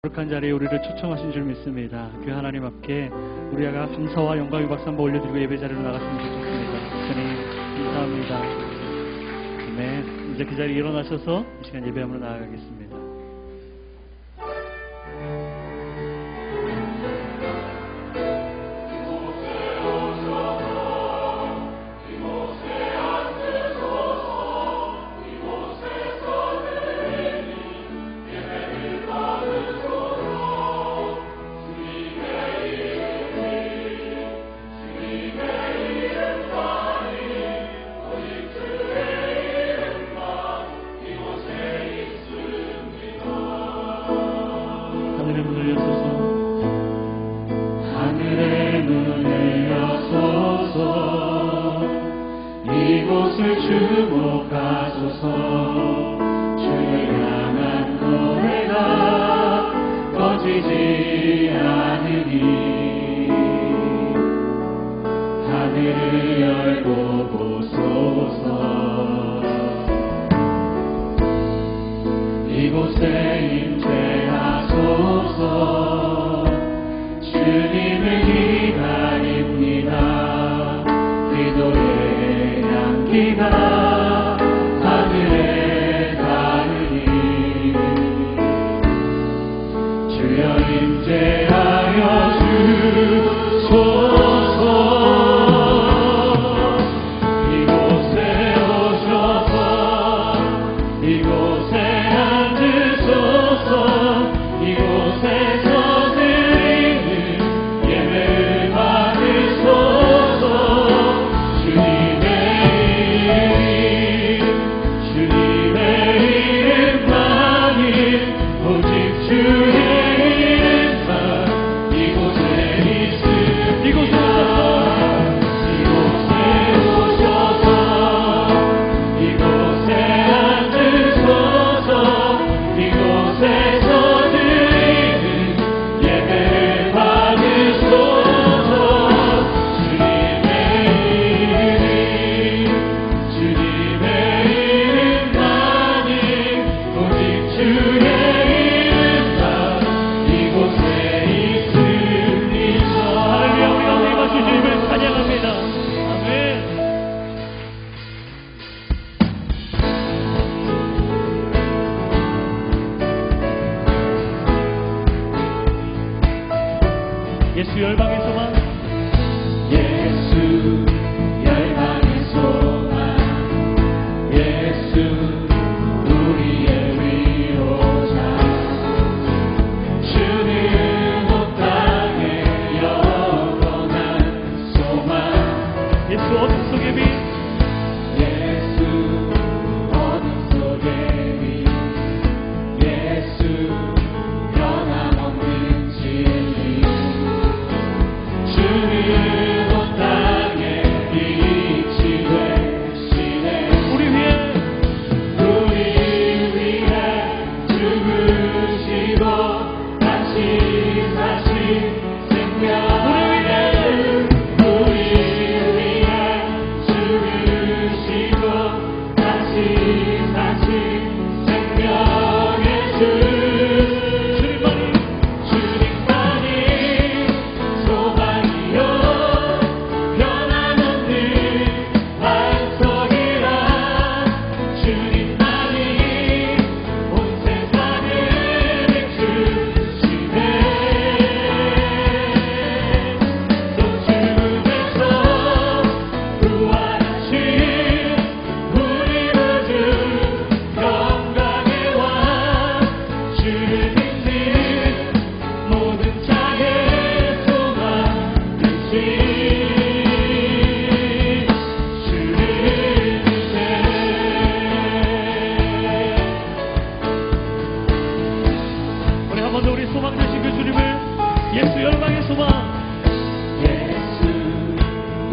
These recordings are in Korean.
거룩한 자리에 우리를 초청하신 줄 믿습니다. 그 하나님 앞에 우리가 감사와 영광의 박수 한번 올려드리고 예배 자리로 나갔으면 좋겠습니다. 주님 감사합니다. 아멘. 이제 그 자리에 일어나셔서 이 시간 예배함으로 나아가겠습니다. 이곳을 주목하소서. 주를 향한 노래가 꺼지지 않으니 하늘을 열고 보소서. 이곳에 임재하소서. 주님을 기다립니다. 기도의 향기가 하늘에 닿으니 주여 임재하여 주소서. 이곳에 오셔서 이곳에 앉으소서. 이곳에서 드리는 예배를 받으소서. 예수 열방의 소망, 예수 열방의 소망, 예수 우리의 위로자. 주는 온 땅에 영원한 소망. 예수 어둠 속의 빛, 예수 어둠 속의 빛. 예수 변함없는 진리. 주는 온 땅에 빛이 되시네. 우리 위해 죽으시고 다시 사신 생명. 우리 위해 죽으시고 다시 사신 생명의 주. 주님만이 소망이요 변함없는 반석이라. 주님만이 온 세상을 비추시네. 또 죽음에서 부활하신 우리 구주 영광의 왕. 주를 믿는 모든 자의 소망 되신 주를 믿네. 우리 한 번 더 우리 소망 되신 그 주님을 예수 열방의 소망, 예수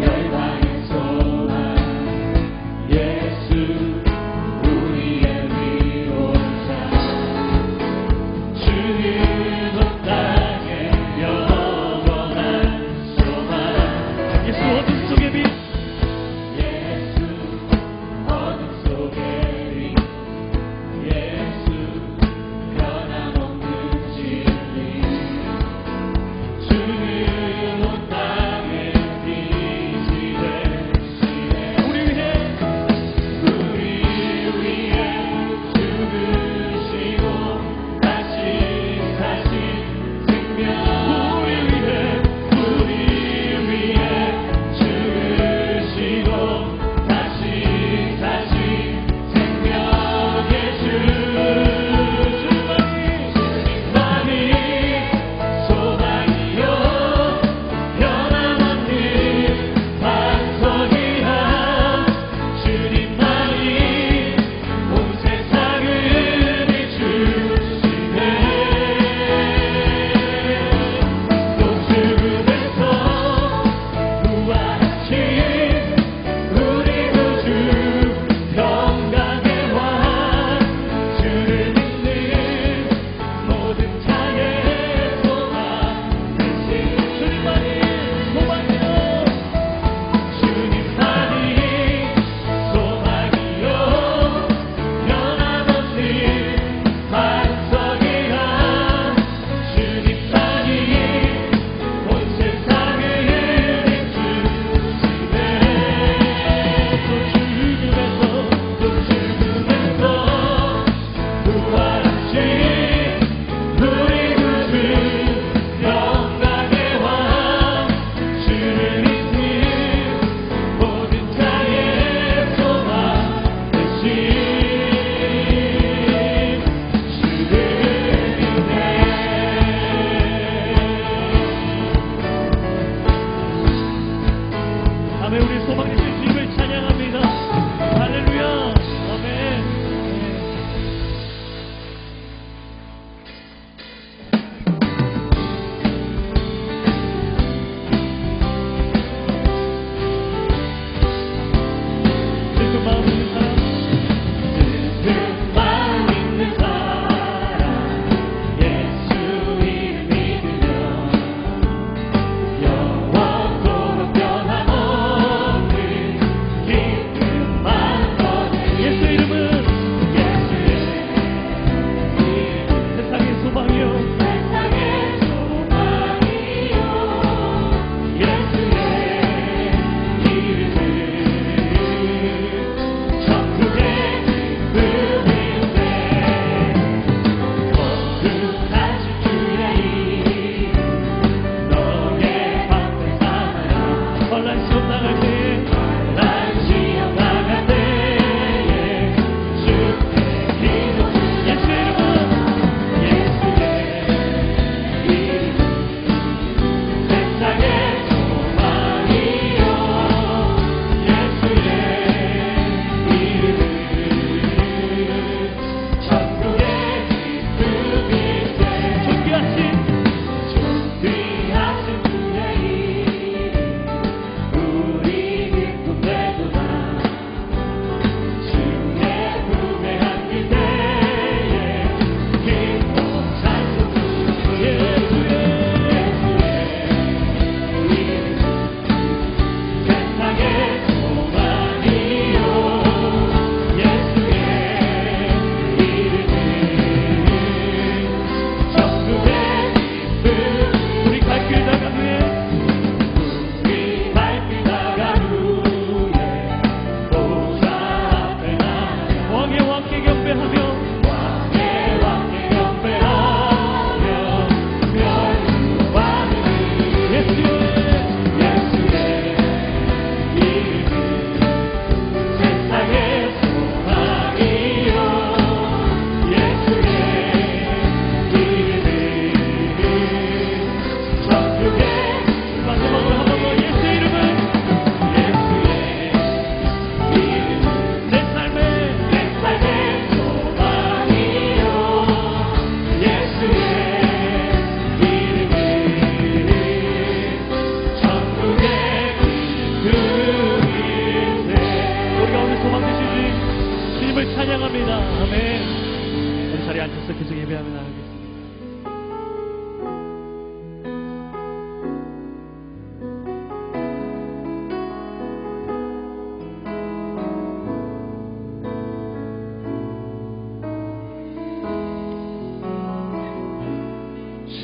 열방의 소망. 예수 우리의 위로자. 주는 온 땅에 영원한 소망. 예수 어둠 속의 빛, 예수 어둠 속의 빛. 예수 변함없는 진리.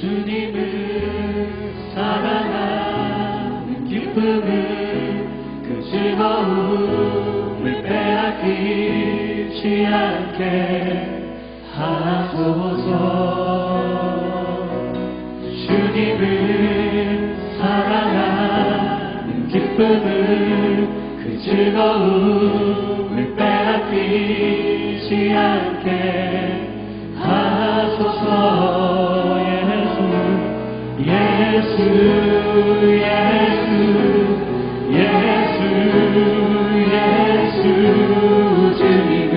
주님을 사랑하는 기쁨을 그 즐거움을 빼앗기지 않게 하소서. 주님을 사랑하는 기쁨을 그 즐거움을 빼앗기지 않게 하소서. 예수 예수 예수 예수 주님을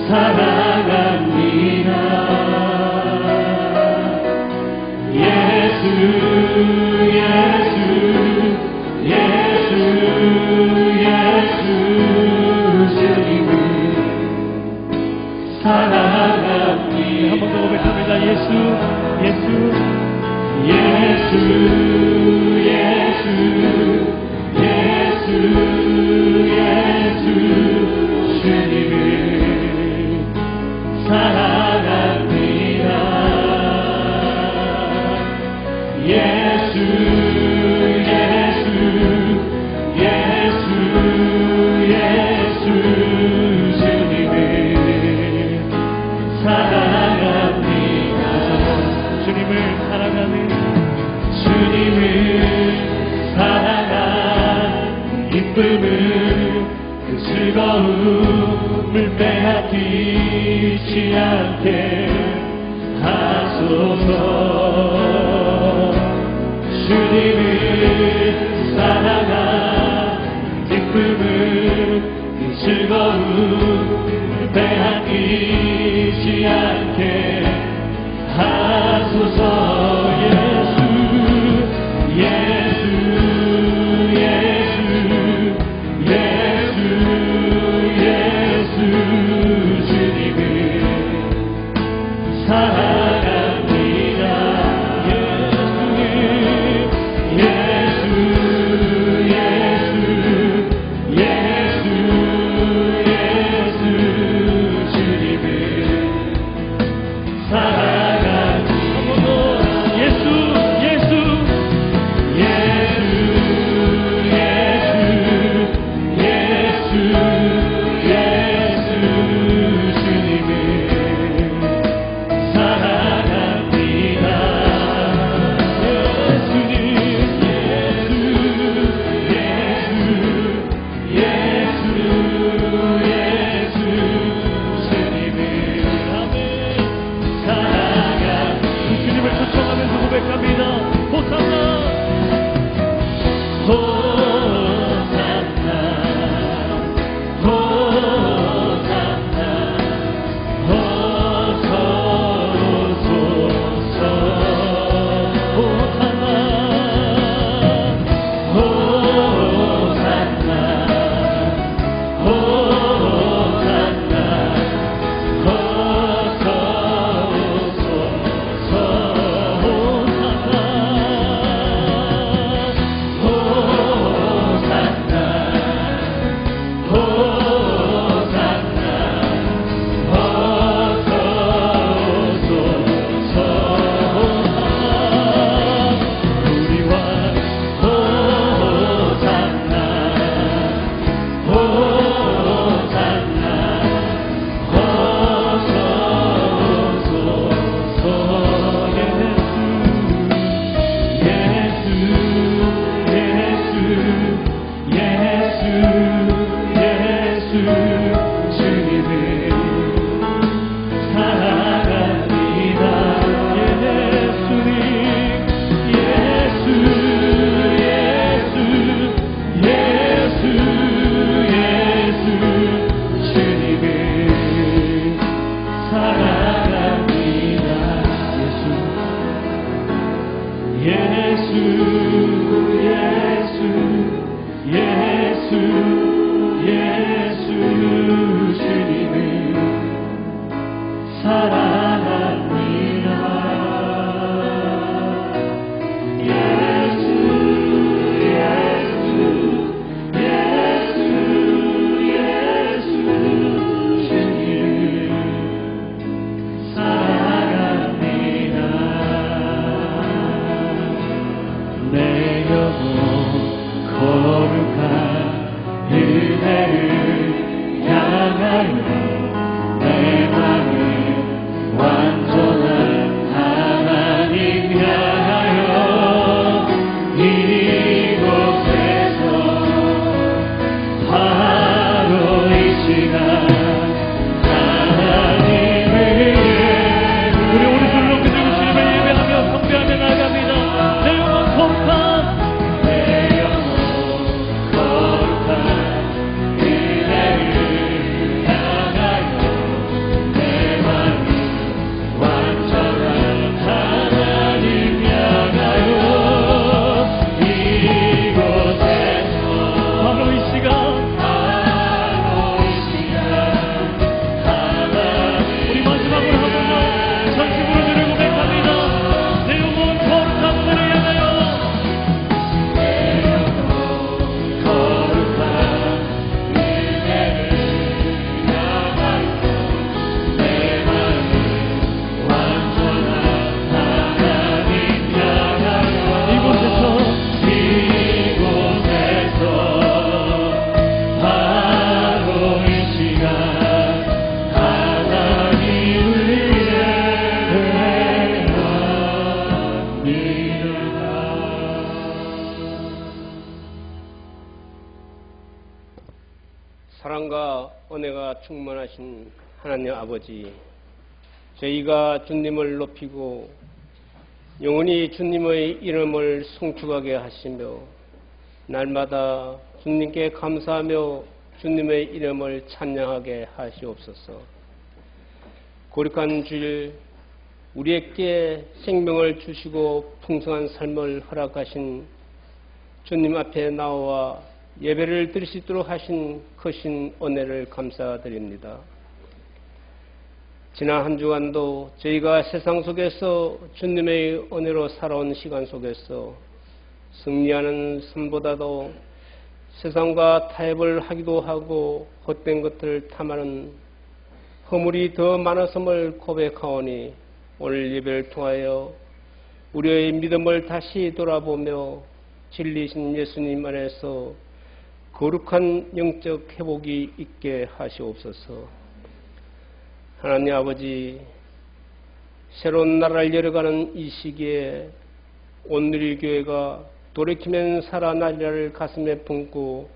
사랑합니다. 예수 예수 예수 예수 주님을 사랑합니다. 한 번 더 고백합니다. 예수 예수 예수 예수 예수 예수 주님을 사랑합니다. 예수 예수 예수 예수 주님을 사랑합니다. 주님을 사랑하는 주님을 사랑하는 기쁨을 그 즐거움을 빼앗기지 않게 하소서. 주님을 사랑하는 기쁨을 그 즐거움을 빼앗기지 않게 하소서. 예수 예수 예수 예수 주님을 사랑합니다. 예수 예수 예수 예수 주님을 사랑합니다. 은혜가 충만하신 하나님 아버지, 저희가 주님을 높이고 영원히 주님의 이름을 송축하게 하시며 날마다 주님께 감사하며 주님의 이름을 찬양하게 하시옵소서. 거룩한 주일 우리에게 생명을 주시고 풍성한 삶을 허락하신 주님 앞에 나와 예배를 드릴 수 있도록 하신 크신 은혜를 감사드립니다. 지난 한 주간도 저희가 세상 속에서 주님의 은혜로 살아온 시간 속에서 승리하는 삶보다도 세상과 타협을 하기도 하고 헛된 것들을 탐하는 허물이 더 많았음을 고백하오니 오늘 예배를 통하여 우리의 믿음을 다시 돌아보며 진리신 예수님 안에서 거룩한 영적 회복이 있게 하시옵소서. 하나님 아버지, 새로운 나라를 열어가는 이 시기에 온누리 교회가 돌이키면 살아나리라를 가슴에 품고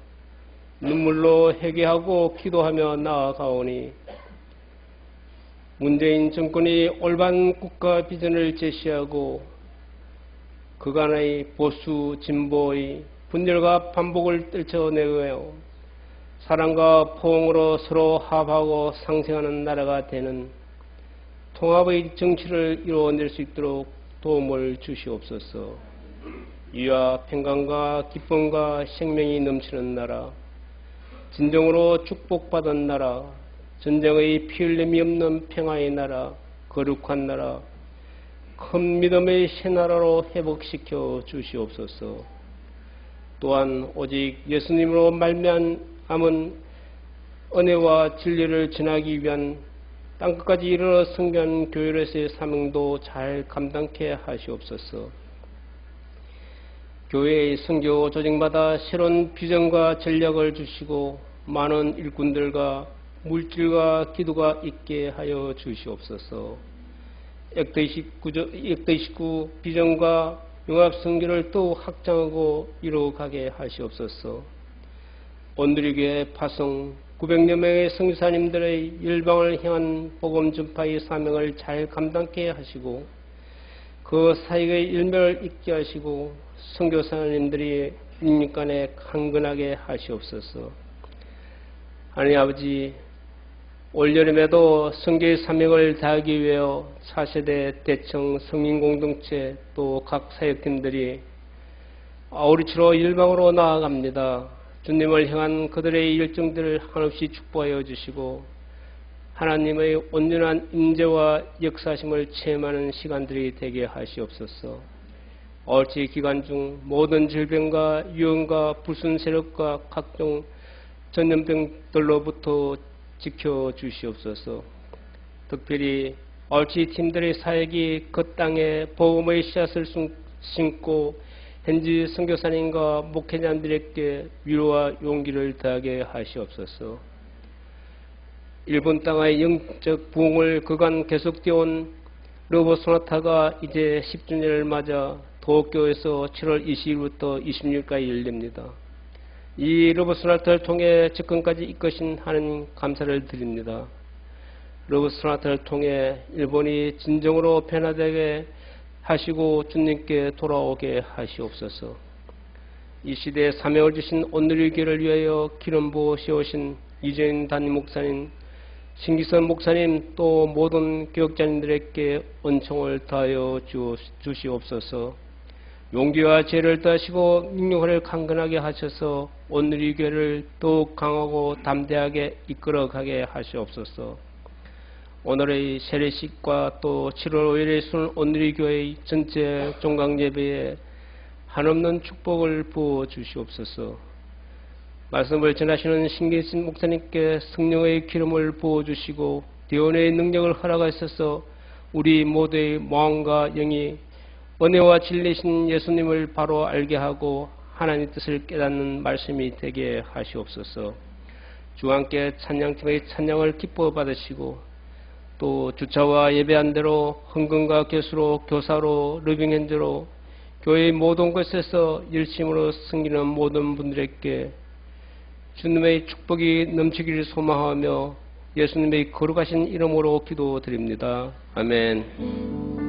눈물로 회개하고 기도하며 나아가오니 문재인 정권이 올바른 국가 비전을 제시하고 그간의 보수 진보의 분열과 반복을 떨쳐내어 사랑과 포옹으로 서로 합하고 상생하는 나라가 되는 통합의 정치를 이루어낼 수 있도록 도움을 주시옵소서. 유와 평강과 기쁨과 생명이 넘치는 나라, 진정으로 축복받은 나라, 전쟁의 피 흘림이 없는 평화의 나라, 거룩한 나라, 큰 믿음의 새나라로 회복시켜 주시옵소서. 또한 오직 예수님으로 말미암은 은혜와 진리를 전하기 위한 땅끝까지 이르러 성교한 교회로서의 사명도 잘 감당케 하시옵소서. 교회의 선교 조직마다 새로운 비전과 전략을 주시고 많은 일꾼들과 물질과 기도가 있게 하여 주시옵소서. 역대19 비전과 융합 선교를 또 확장하고 이루어가게 하시옵소서. 온누리교회 파송 900여 명의 선교사님들의 열방을 향한 복음 전파의 사명을 잘 감당케 하시고 그 사역의 열매를 있게 하시고 선교사님들이 인민간에 강건하게 하시옵소서. 하나님 아버지, 올여름에도 선교의 사명을 다하기 위하여 4세대 대청 성인공동체 또 각 사역팀들이 아우리치로 열방으로 나아갑니다. 주님을 향한 그들의 열정들을 한없이 축복하여 주시고 하나님의 온전한 인재와 역사심을 체험하는 시간들이 되게 하시옵소서. 얼치 기간 중 모든 질병과 유언과 불순 세력과 각종 전염병들로부터 지켜주시옵소서. 특별히 얼치 팀들의 사역이 그 땅에 복음의 씨앗을 심고 현지 선교사님과 목회자들에게 위로와 용기를 더하게 하시옵소서. 일본 땅의 영적 부흥을 그간 계속되어 온 러브 소나타가 이제 10주년을 맞아 도쿄에서 7월 20일부터 26일까지 열립니다. 이 러브 소나타를 통해 접근까지 이끄신 하나님 감사를 드립니다. 러브 소나타를 통해 일본이 진정으로 변화되게 하시고 주님께 돌아오게 하시옵소서. 이 시대에 사명을 주신 온누리 교회를 위하여 기름 부어 세우신 이재인 담임 목사님, 신기선 목사님 또 모든 교역자님들에게 은총을 다하여 주시옵소서. 용기와 죄를 다하시고 능력을 강건하게 하셔서 온누리 교회를 더욱 강하고 담대하게 이끌어가게 하시옵소서. 오늘의 세례식과 또 7월 5일의 순 온누리 교회의 전체 종강 예배에 한없는 축복을 부어 주시옵소서. 말씀을 전하시는 신기신 목사님께 성령의 기름을 부어 주시고 대언의 능력을 허락하셔서 우리 모두의 마음과 영이 은혜와 진리신 예수님을 바로 알게 하고 하나님 뜻을 깨닫는 말씀이 되게 하시옵소서. 주와 함께 찬양팀의 찬양을 기뻐 받으시고 또 주차와 예배한 대로 헌금과 교수로 교사로 러빙핸드로 교회의 모든 곳에서 열심으로 섬기는 모든 분들에게 주님의 축복이 넘치기를 소망하며 예수님의 거룩하신 이름으로 기도드립니다. 아멘.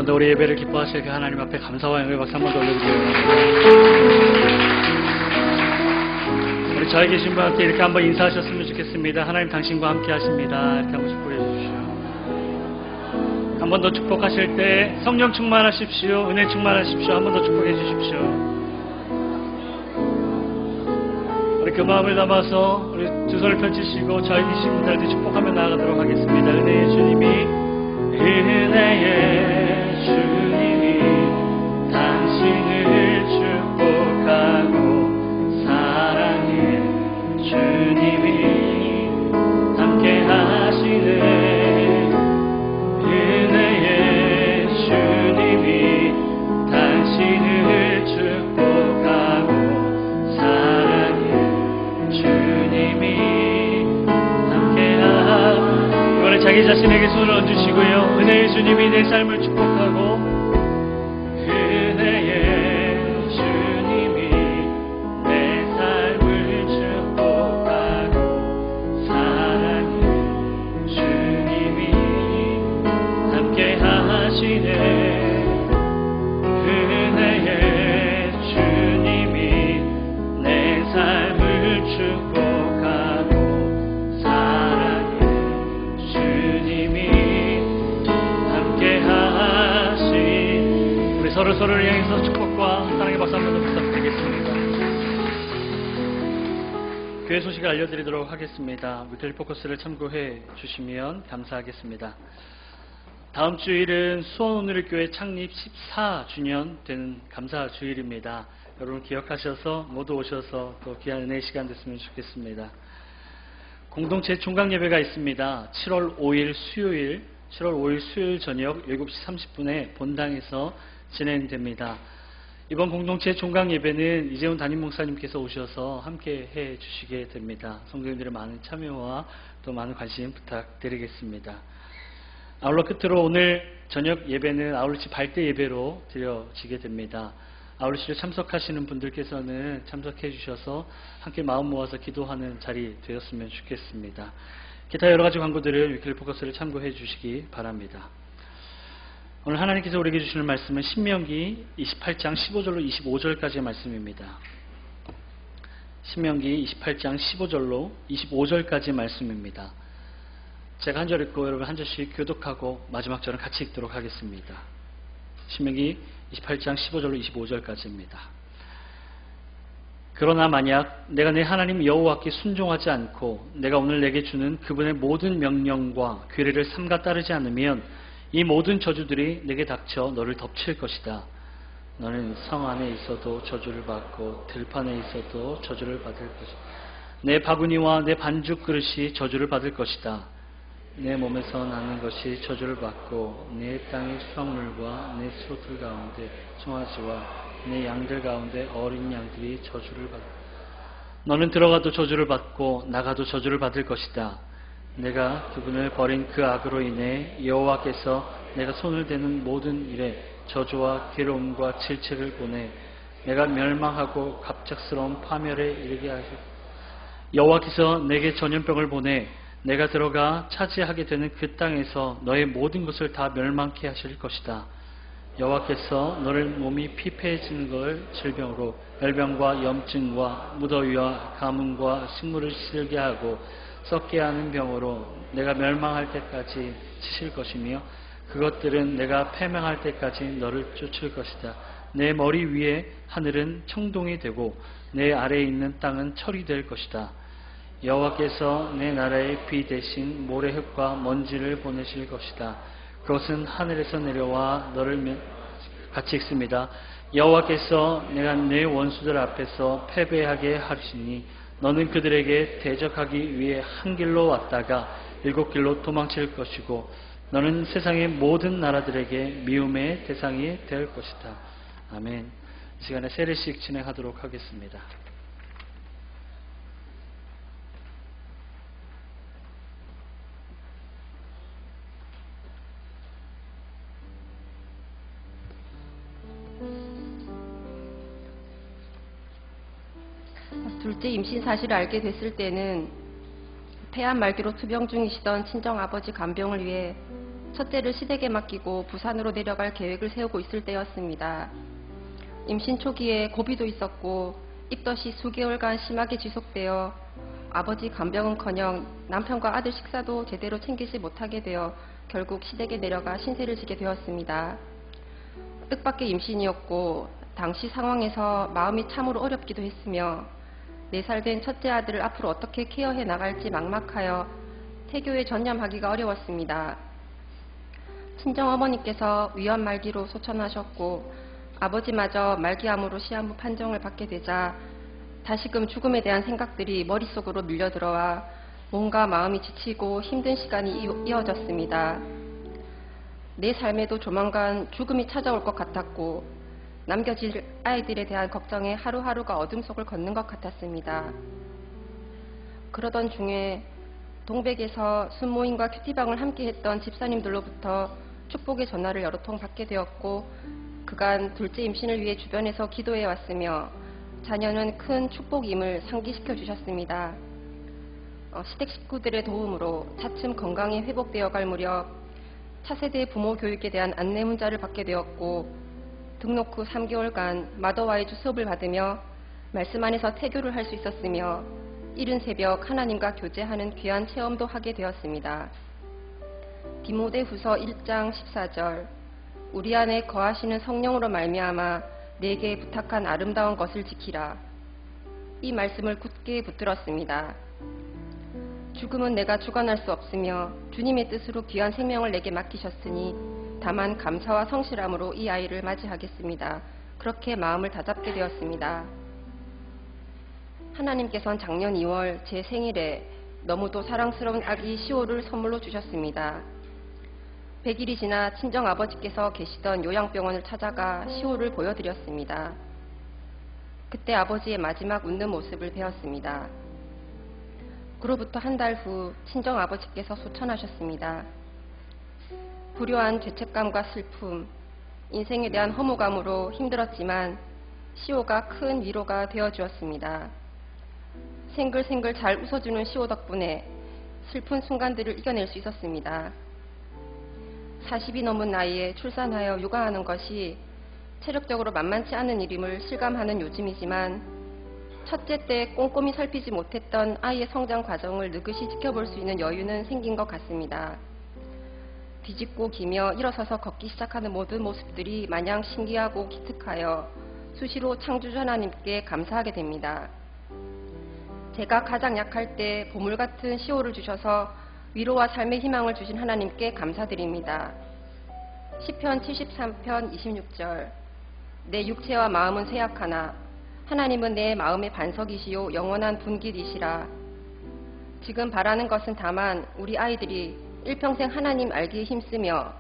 번 더 우리 예배를 기뻐하실 그 하나님 앞에 감사와 영광의 박수 한 번 더 올려드려요. 우리 저에 계신 분한테 이렇게 한번 인사하셨으면 좋겠습니다. 하나님 당신과 함께 하십니다. 이렇게 한 번씩 보여주십시오. 한 번 더 축복하실 때 성령 충만하십시오. 은혜 충만하십시오. 한 번 더 축복해 주십시오. 우리 그 마음을 담아서 우리 두 손을 펼치시고 저희 계신 분들한테 축복하며 나아가도록 하겠습니다. 은혜의 주님이, 은혜의 주님이 당신을 축복하고 사랑의 주님이 함께 하시네. 은혜의 주님이 당신을 축복하고 사랑의 주님이 함께하. 이번에 자기 자신에게 손을 얹으시고요. 은혜의 주님이 내 삶을 축복하고, 은혜의 주님이 내 삶을 축복하고 사랑의 주님이 함께하시네. 은혜의 주님이 내 삶을 축복하고 사랑의 주님이 함께하시. 우리 서로를 향해서 축복과 사랑의 박수 한번 더 부탁드리겠습니다. 교회 소식을 알려드리도록 하겠습니다. 위클리 포커스를 참고해 주시면 감사하겠습니다. 다음 주일은 수원오늘교회 창립 14주년 되는 감사 주일입니다. 여러분 기억하셔서 모두 오셔서 또 귀한 은혜의 시간 됐으면 좋겠습니다. 공동체 종강 예배가 있습니다. 7월 5일 수요일 저녁 7시 30분에 본당에서 진행됩니다. 이번 공동체 종강 예배는 이재훈 담임 목사님께서 오셔서 함께 해 주시게 됩니다. 성도님들의 많은 참여와 또 많은 관심 부탁드리겠습니다. 아울러 끝으로 오늘 저녁 예배는 아울러치 발대 예배로 드려지게 됩니다. 아울러치를 참석하시는 분들께서는 참석해 주셔서 함께 마음 모아서 기도하는 자리 되었으면 좋겠습니다. 기타 여러 가지 광고들을 위클리 포커스를 참고해 주시기 바랍니다. 오늘 하나님께서 우리에게 주시는 말씀은 신명기 28장 15절로 25절까지의 말씀입니다. 신명기 28장 15절로 25절까지의 말씀입니다. 제가 한 절 읽고 여러분 한 절씩 교독하고 마지막 절은 같이 읽도록 하겠습니다. 신명기 28장 15절로 25절까지입니다. 그러나 만약 내가 내 하나님 여호와께 순종하지 않고 내가 오늘 내게 주는 그분의 모든 명령과 규례를 삼가 따르지 않으면 이 모든 저주들이 내게 닥쳐 너를 덮칠 것이다. 너는 성 안에 있어도 저주를 받고 들판에 있어도 저주를 받을 것이다. 내 바구니와 내 반죽 그릇이 저주를 받을 것이다. 내 몸에서 나는 것이 저주를 받고 내 땅의 수확물과 내 소들 가운데 송아지와 내 양들 가운데 어린 양들이 저주를 받고 너는 들어가도 저주를 받고 나가도 저주를 받을 것이다. 내가 그분을 버린 그 악으로 인해 여호와께서 내가 손을 대는 모든 일에 저주와 괴로움과 질책을 보내 내가 멸망하고 갑작스러운 파멸에 이르게 하실. 여호와께서 내게 전염병을 보내 내가 들어가 차지하게 되는 그 땅에서 너의 모든 것을 다 멸망케 하실 것이다. 여호와께서 너를 몸이 피폐해지는 걸 질병으로 열병과 염증과 무더위와 가뭄과 식물을 실게 하고 썩게 하는 병으로 내가 멸망할 때까지 치실 것이며 그것들은 내가 패망할 때까지 너를 쫓을 것이다. 내 머리 위에 하늘은 청동이 되고 내 아래에 있는 땅은 철이 될 것이다. 여호와께서 내 나라에 비 대신 모래흙과 먼지를 보내실 것이다. 그것은 하늘에서 내려와 너를 같이 읽습니다. 여호와께서 내가 내 원수들 앞에서 패배하게 하시니 너는 그들에게 대적하기 위해 한 길로 왔다가 7길로 도망칠 것이고 너는 세상의 모든 나라들에게 미움의 대상이 될 것이다. 아멘. 이 시간에 세례식 진행하도록 하겠습니다. 둘째 임신 사실을 알게 됐을 때는 폐암 말기로 투병 중이시던 친정 아버지 간병을 위해 첫째를 시댁에 맡기고 부산으로 내려갈 계획을 세우고 있을 때였습니다. 임신 초기에 고비도 있었고 입덧이 수개월간 심하게 지속되어 아버지 간병은커녕 남편과 아들 식사도 제대로 챙기지 못하게 되어 결국 시댁에 내려가 신세를 지게 되었습니다. 뜻밖의 임신이었고 당시 상황에서 마음이 참으로 어렵기도 했으며 4살 된 첫째 아들을 앞으로 어떻게 케어해 나갈지 막막하여 태교에 전념하기가 어려웠습니다. 친정어머니께서 위암 말기로 소천하셨고 아버지마저 말기암으로 시한부 판정을 받게 되자 다시금 죽음에 대한 생각들이 머릿속으로 밀려들어와 몸과 마음이 지치고 힘든 시간이 이어졌습니다. 내 삶에도 조만간 죽음이 찾아올 것 같았고 남겨질 아이들에 대한 걱정에 하루하루가 어둠 속을 걷는 것 같았습니다. 그러던 중에 동백에서 순모임과 큐티방을 함께 했던 집사님들로부터 축복의 전화를 여러 통 받게 되었고 그간 둘째 임신을 위해 주변에서 기도해 왔으며 자녀는 큰 축복임을 상기시켜 주셨습니다. 시댁 식구들의 도움으로 차츰 건강이 회복되어 갈 무렵 차세대 부모 교육에 대한 안내 문자를 받게 되었고 등록 후 3개월간 마더와이즈 수업을 받으며 말씀 안에서 태교를 할 수 있었으며 이른 새벽 하나님과 교제하는 귀한 체험도 하게 되었습니다. 디모데후서 1장 14절 우리 안에 거하시는 성령으로 말미암아 내게 부탁한 아름다운 것을 지키라. 이 말씀을 굳게 붙들었습니다. 죽음은 내가 주관할 수 없으며 주님의 뜻으로 귀한 생명을 내게 맡기셨으니 다만 감사와 성실함으로 이 아이를 맞이하겠습니다. 그렇게 마음을 다잡게 되었습니다. 하나님께서는 작년 2월 제 생일에 너무도 사랑스러운 아기 시오를 선물로 주셨습니다. 100일이 지나 친정아버지께서 계시던 요양병원을 찾아가 시오를 보여드렸습니다. 그때 아버지의 마지막 웃는 모습을 배웠습니다. 그로부터 한 달 후 친정아버지께서 소천하셨습니다. 불효한 죄책감과 슬픔, 인생에 대한 허무감으로 힘들었지만 시오가 큰 위로가 되어주었습니다. 생글생글 잘 웃어주는 시오 덕분에 슬픈 순간들을 이겨낼 수 있었습니다. 40이 넘은 나이에 출산하여 육아하는 것이 체력적으로 만만치 않은 일임을 실감하는 요즘이지만 첫째 때 꼼꼼히 살피지 못했던 아이의 성장 과정을 느긋이 지켜볼 수 있는 여유는 생긴 것 같습니다. 뒤집고 기며 일어서서 걷기 시작하는 모든 모습들이 마냥 신기하고 기특하여 수시로 창조주 하나님께 감사하게 됩니다. 제가 가장 약할 때 보물 같은 시호를 주셔서 위로와 삶의 희망을 주신 하나님께 감사드립니다. 시편 73편 26절 내 육체와 마음은 쇠약하나 하나님은 내 마음의 반석이시요 영원한 분깃이시라. 지금 바라는 것은 다만 우리 아이들이 일평생 하나님 알기에 힘쓰며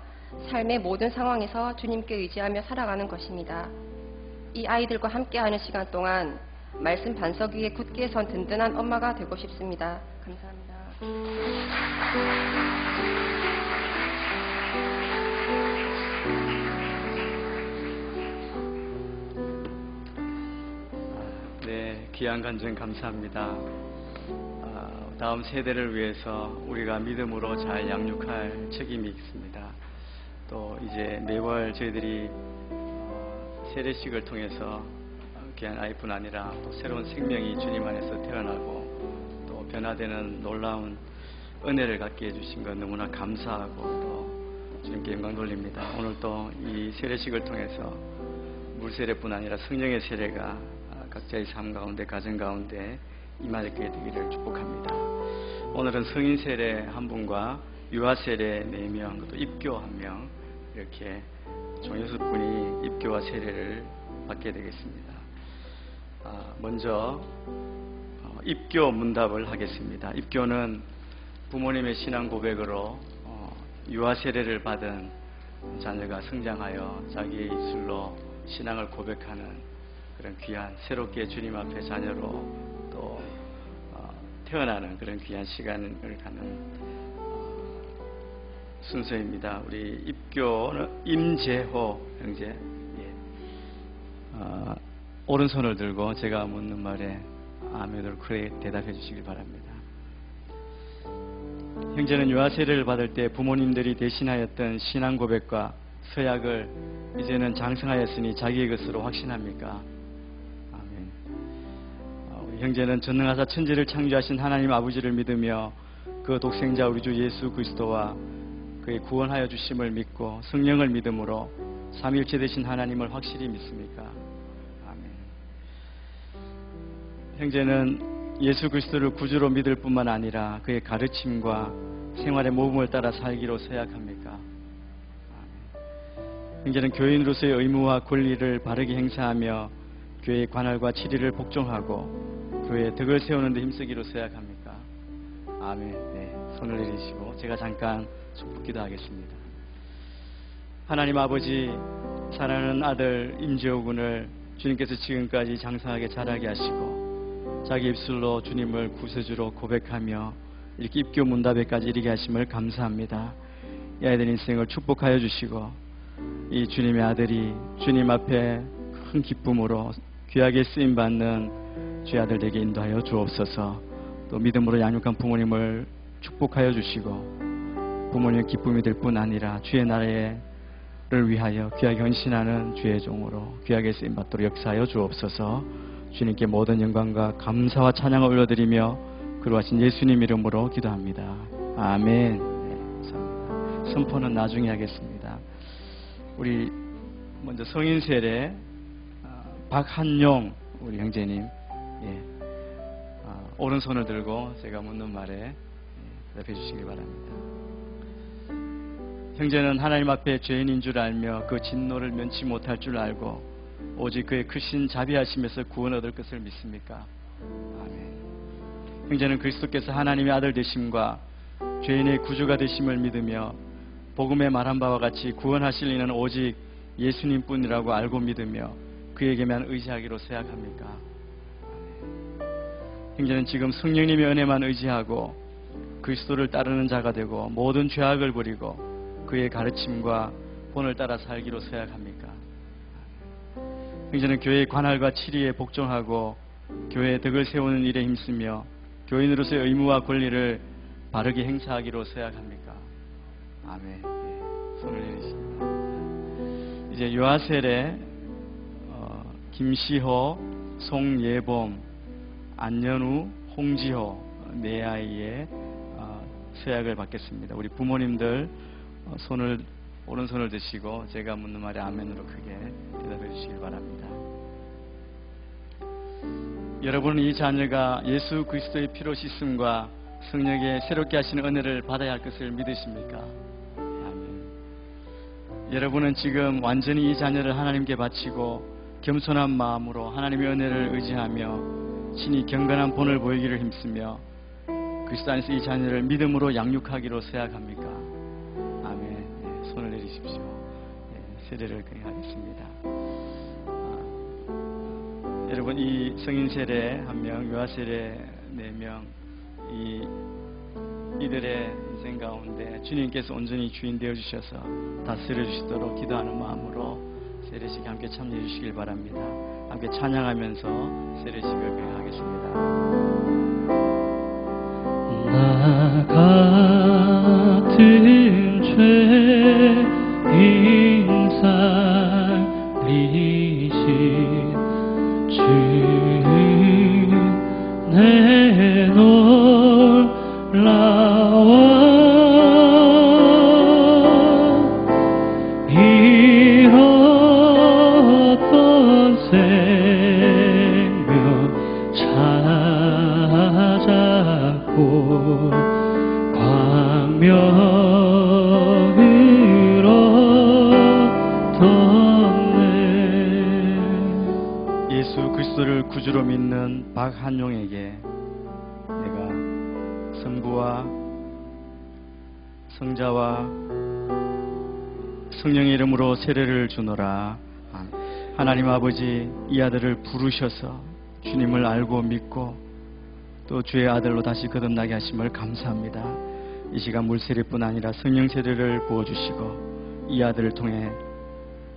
삶의 모든 상황에서 주님께 의지하며 살아가는 것입니다. 이 아이들과 함께하는 시간 동안 말씀 반석 위에 굳게 선 든든한 엄마가 되고 싶습니다. 감사합니다. 네, 귀한 간증 감사합니다. 다음 세대를 위해서 우리가 믿음으로 잘 양육할 책임이 있습니다. 또 이제 매월 저희들이 세례식을 통해서 귀한 아이뿐 아니라 또 새로운 생명이 주님 안에서 태어나고 또 변화되는 놀라운 은혜를 갖게 해주신 것 너무나 감사하고 또 주님께 영광 돌립니다. 오늘 또 이 세례식을 통해서 물세례뿐 아니라 성령의 세례가 각자의 삶 가운데 가정 가운데 임하게 되기를 축복합니다. 오늘은 성인 세례 한 분과 유아 세례 4명, 또 입교 1명 이렇게 총 6분이 입교와 세례를 받게 되겠습니다. 먼저 입교 문답을 하겠습니다. 입교는 부모님의 신앙 고백으로 유아 세례를 받은 자녀가 성장하여 자기의 입술로 신앙을 고백하는 그런 귀한 새롭게 주님 앞에 자녀로 또 태어나는 그런 귀한 시간을 갖는 순서입니다. 우리 입교는 임재호 형제, 오른손을 들고 제가 묻는 말에 아멘으로 그래 대답해 주시길 바랍니다. 형제는 유아 세례를 받을 때 부모님들이 대신하였던 신앙 고백과 서약을 이제는 장성하였으니 자기의 것으로 확신합니까? 아멘. 우리 형제는 전능하사 천지를 창조하신 하나님 아버지를 믿으며 그 독생자 우리 주 예수 그리스도와 그의 구원하여 주심을 믿고 성령을 믿음으로 삼위일체 되신 하나님을 확실히 믿습니까? 아멘. 형제는 예수 그리스도를 구주로 믿을 뿐만 아니라 그의 가르침과 생활의 모범을 따라 살기로 서약합니까? 아멘. 형제는 교인으로서의 의무와 권리를 바르게 행사하며 교회의 관할과 치리를 복종하고 교회의 덕을 세우는 데 힘쓰기로 서약합니까? 아멘. 네, 손을 내리시고 제가 잠깐 축복 기도하겠습니다. 하나님 아버지, 사랑하는 아들 임재호 군을 주님께서 지금까지 장성하게 자라게 하시고 자기 입술로 주님을 구세주로 고백하며 이렇게 입교 문답에까지 이르게 하심을 감사합니다. 이 아이들 인생을 축복하여 주시고 이 주님의 아들이 주님 앞에 큰 기쁨으로 귀하게 쓰임받는 주의 아들 되게 인도하여 주옵소서. 또 믿음으로 양육한 부모님을 축복하여 주시고 부모님의 기쁨이 될 뿐 아니라 주의 나라를 위하여 귀하게 헌신하는 주의 종으로 귀하게 쓰임받도록 역사하여 주옵소서. 주님께 모든 영광과 감사와 찬양을 올려드리며 그러하신 예수님 이름으로 기도합니다. 아멘. 네, 감사합니다. 선포는 나중에 하겠습니다. 우리 먼저 성인 세례 박한용 우리 형제님, 예, 오른손을 들고 제가 묻는 말에 대답해 주시기 바랍니다. 형제는 하나님 앞에 죄인인 줄 알며 그 진노를 면치 못할 줄 알고 오직 그의 크신 자비하심에서 구원 얻을 것을 믿습니까? 아멘. 형제는 그리스도께서 하나님의 아들 되심과 죄인의 구주가 되심을 믿으며 복음에 말한 바와 같이 구원하실 이는 오직 예수님뿐이라고 알고 믿으며 그에게만 의지하기로 서약합니까? 아멘. 형제는 지금 성령님의 은혜만 의지하고 그리스도를 따르는 자가 되고 모든 죄악을 버리고 그의 가르침과 본을 따라 살기로 서약합니까? 형제는 교회의 관할과 치리에 복종하고 교회의 덕을 세우는 일에 힘쓰며 교인으로서의 의무와 권리를 바르게 행사하기로 서약합니까? 아멘. 예, 손을 내리십니다. 이제 유아세례 김시호, 송예범, 안연우, 홍지호 네 아이의 서약을 받겠습니다. 우리 부모님들 오른손을 드시고 제가 묻는 말에 아멘으로 크게 대답해 주시길 바랍니다. 여러분은 이 자녀가 예수 그리스도의 피로 씻음과 성령의 새롭게 하시는 은혜를 받아야 할 것을 믿으십니까? 아멘. 여러분은 지금 완전히 이 자녀를 하나님께 바치고 겸손한 마음으로 하나님의 은혜를 의지하며 신이 경건한 본을 보이기를 힘쓰며 그리스도 안에서 이 자녀를 믿음으로 양육하기로 서약합니까? 아멘. 네, 손을 내리십시오. 네, 세례를 강행하겠습니다. 여러분, 이 성인 세례 1명, 유아 세례 4명, 이들의 인생 가운데 주님께서 온전히 주인 되어 주셔서 다스려 주시도록 기도하는 마음으로 세례식에 함께 참여해 주시길 바랍니다. 함께 찬양하면서 세례식을 강행하겠습니다. 나 같은 죄인 살리신 주 내놀라워 잃었던 생명 찾았고 광명을 얻었네. 예수 그리스도를 구주로 믿는 박한용에게 내가 성부와 성자와 성령의 이름으로 세례를 주노라. 하나님 아버지, 이 아들을 부르셔서 주님을 알고 믿고 또 주의 아들로 다시 거듭나게 하심을 감사합니다. 이 시간 물세례뿐 아니라 성령 세례를 부어주시고 이 아들을 통해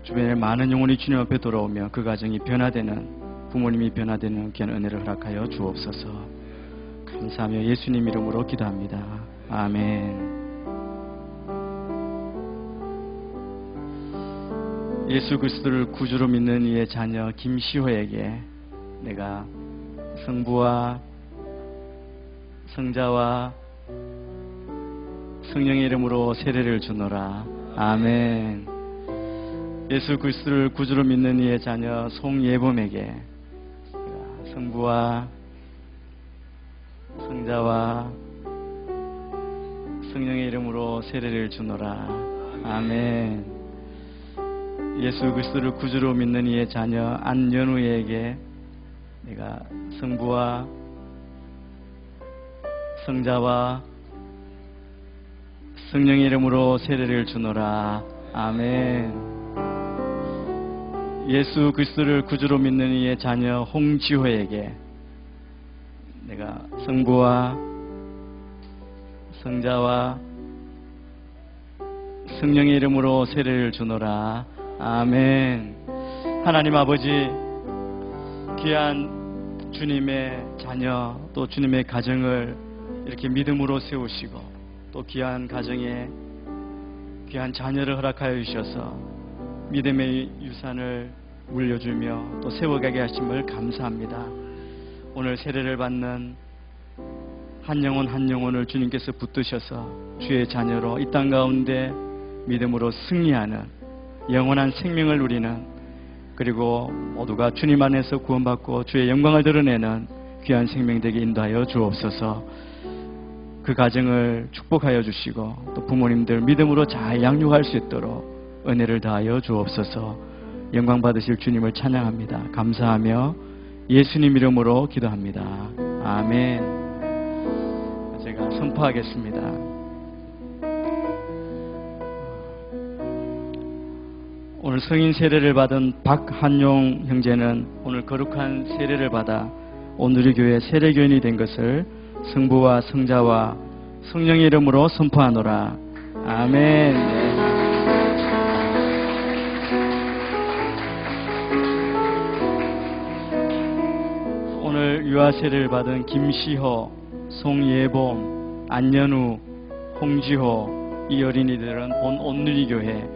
주변에 많은 영혼이 주님 앞에 돌아오며 그 가정이 변화되는, 부모님이 변화되는 귀한 은혜를 허락하여 주옵소서. 감사하며 예수님 이름으로 기도합니다. 아멘. 예수 그리스도를 구주로 믿는 이의 자녀 김시호에게 내가 성부와 성자와 성령의 이름으로 세례를 주노라. 아멘. 예수 그리스도를 구주로 믿는 이의 자녀 송예범에게 성부와 성자와 성령의 이름으로 세례를 주노라. 아멘. 예수 그리스도를 구주로 믿는 이의 자녀 안연우에게 내가 성부와 성자와 성령의 이름으로 세례를 주노라. 아멘. 예수 그리스도를 구주로 믿는 이의 자녀 홍지호에게 내가 성부와 성자와 성령의 이름으로 세례를 주노라. 아멘. 하나님 아버지, 귀한 주님의 자녀 또 주님의 가정을 이렇게 믿음으로 세우시고 또 귀한 가정에 귀한 자녀를 허락하여 주셔서 믿음의 유산을 물려주며 또 세워가게 하심을 감사합니다. 오늘 세례를 받는 한 영혼 한 영혼을 주님께서 붙드셔서 주의 자녀로 이 땅 가운데 믿음으로 승리하는 영원한 생명을 누리는, 그리고 모두가 주님 안에서 구원받고 주의 영광을 드러내는 귀한 생명 되게 인도하여 주옵소서. 그 가정을 축복하여 주시고 또 부모님들 믿음으로 잘 양육할 수 있도록 은혜를 다하여 주옵소서. 영광 받으실 주님을 찬양합니다. 감사하며 예수님 이름으로 기도합니다. 아멘. 제가 선포하겠습니다. 오늘 성인 세례를 받은 박한용 형제는 오늘 거룩한 세례를 받아 온누리교회 세례교인이 된 것을 성부와 성자와 성령의 이름으로 선포하노라. 아멘. 오늘 유아 세례를 받은 김시호, 송예봄, 안연우, 홍지호 이 어린이들은 본 온누리교회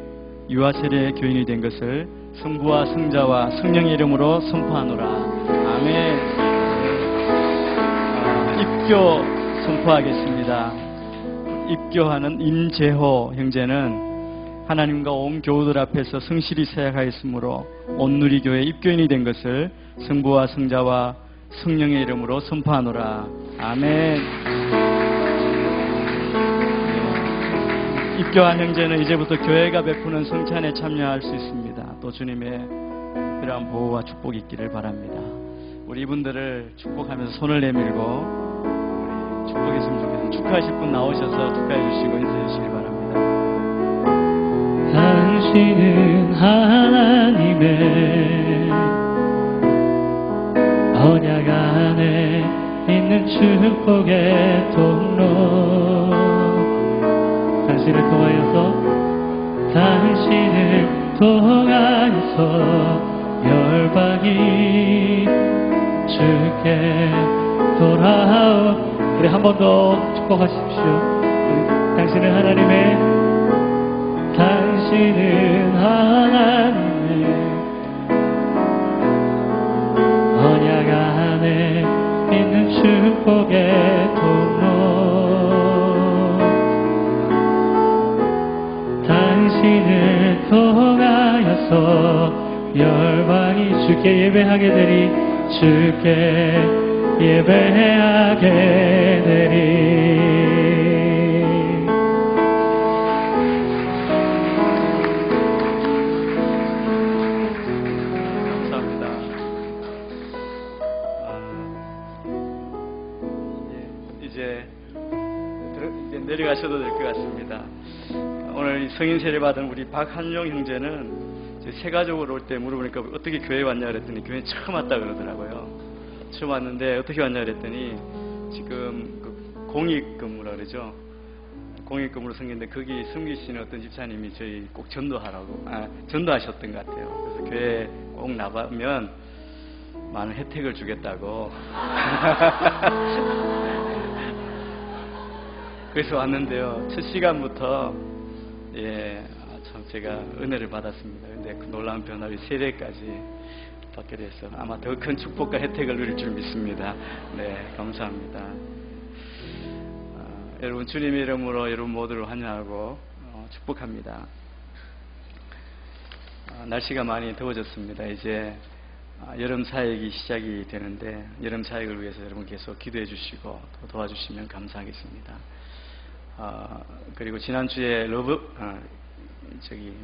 유아 세례 교인이 된 것을 성부와 성자와 성령의 이름으로 선포하노라. 아멘. 입교 선포하겠습니다. 입교하는 임재호 형제는 하나님과 온 교우들 앞에서 성실히 사역하였으므로 온누리교회 입교인이 된 것을 성부와 성자와 성령의 이름으로 선포하노라. 아멘. 입교한 형제는 이제부터 교회가 베푸는 성찬에 참여할 수 있습니다. 또 주님의 특별한 보호와 축복이 있기를 바랍니다. 우리 이분들을 축복하면서 손을 내밀고 우리 축복했으면 좋겠습니다. 축하하실 분 나오셔서 축하해 주시고 인사해 주시기 바랍니다. 당신은 하나님의 언약 안에 있는 축복의 통로, 당신을 통하여서 열방이 주께 돌아오. 우리 한 번 더 축복하십시오. 당신은 하나님의 언약 안에 있는 축복의 통로, 당신을 통하여서 열방이 주께 예배하게 되리, 주께 예배하게 되리. 감사합니다. 이제 내려가셔도 될 것 같습니다. 오늘 성인 세례 받은 우리 박한용 형제는 새 가족으로 올 때 물어보니까 어떻게 교회 왔냐 그랬더니 교회 처음 왔다 그러더라고요. 처음 왔는데 어떻게 왔냐 그랬더니 지금 그 공익근무라 그러죠. 공익근무로 생겼는데 거기 섬기시는 어떤 집사님이 저희 꼭 전도하셨던 것 같아요. 그래서 교회 꼭 나가면 많은 혜택을 주겠다고. 그래서 왔는데요. 첫 시간부터 참 제가 은혜를 받았습니다. 근데 그 놀라운 변화를 세례까지 받게 돼서 아마 더 큰 축복과 혜택을 누릴 줄 믿습니다. 네, 감사합니다. 여러분 주님의 이름으로 여러분 모두를 환영하고 축복합니다. 날씨가 많이 더워졌습니다. 이제 여름 사역이 시작이 되는데 여름 사역을 위해서 여러분 계속 기도해 주시고 또 도와주시면 감사하겠습니다. 그리고 지난주에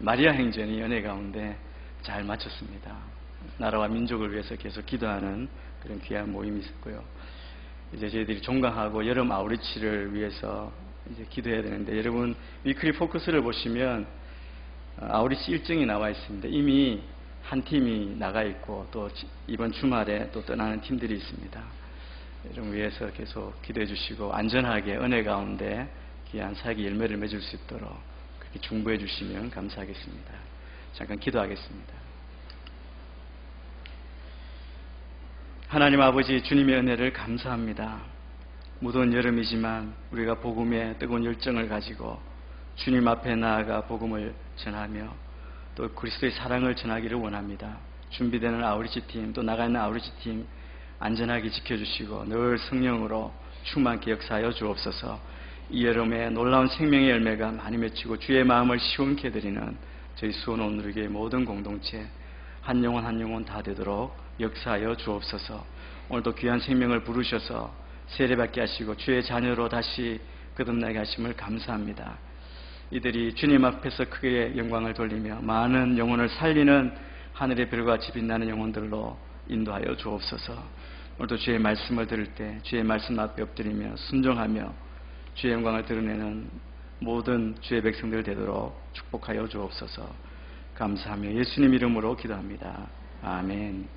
마리아 행전이 연애 가운데 잘 마쳤습니다. 나라와 민족을 위해서 계속 기도하는 그런 귀한 모임이 있었고요. 이제 저희들이 종강하고 여름 아우리치를 위해서 이제 기도해야 되는데, 여러분 위클리 포커스를 보시면 아우리치 일정이 나와 있습니다. 이미 한 팀이 나가 있고 또 이번 주말에 또 떠나는 팀들이 있습니다. 여러분 위해서 계속 기도해 주시고 안전하게 은혜 가운데 귀한 사역의 열매를 맺을 수 있도록 그렇게 중보해 주시면 감사하겠습니다. 잠깐 기도하겠습니다. 하나님 아버지, 주님의 은혜를 감사합니다. 무더운 여름이지만 우리가 복음의 뜨거운 열정을 가지고 주님 앞에 나아가 복음을 전하며 또 그리스도의 사랑을 전하기를 원합니다. 준비되는 아우리치 팀, 또 나가 있는 아우리치 팀 안전하게 지켜주시고 늘 성령으로 충만케 역사하여 주옵소서. 이 여름에 놀라운 생명의 열매가 많이 맺히고 주의 마음을 시원케 드리는 저희 수원 온누리교회 모든 공동체 한 영혼 한 영혼 다 되도록 역사하여 주옵소서. 오늘도 귀한 생명을 부르셔서 세례받게 하시고 주의 자녀로 다시 거듭나게 하심을 감사합니다. 이들이 주님 앞에서 크게 영광을 돌리며 많은 영혼을 살리는 하늘의 별과 같이 빛나는 영혼들로 인도하여 주옵소서. 오늘도 주의 말씀을 들을 때 주의 말씀 앞에 엎드리며 순종하며 주의 영광을 드러내는 모든 주의 백성들 되도록 축복하여 주옵소서. 감사하며 예수님 이름으로 기도합니다. 아멘.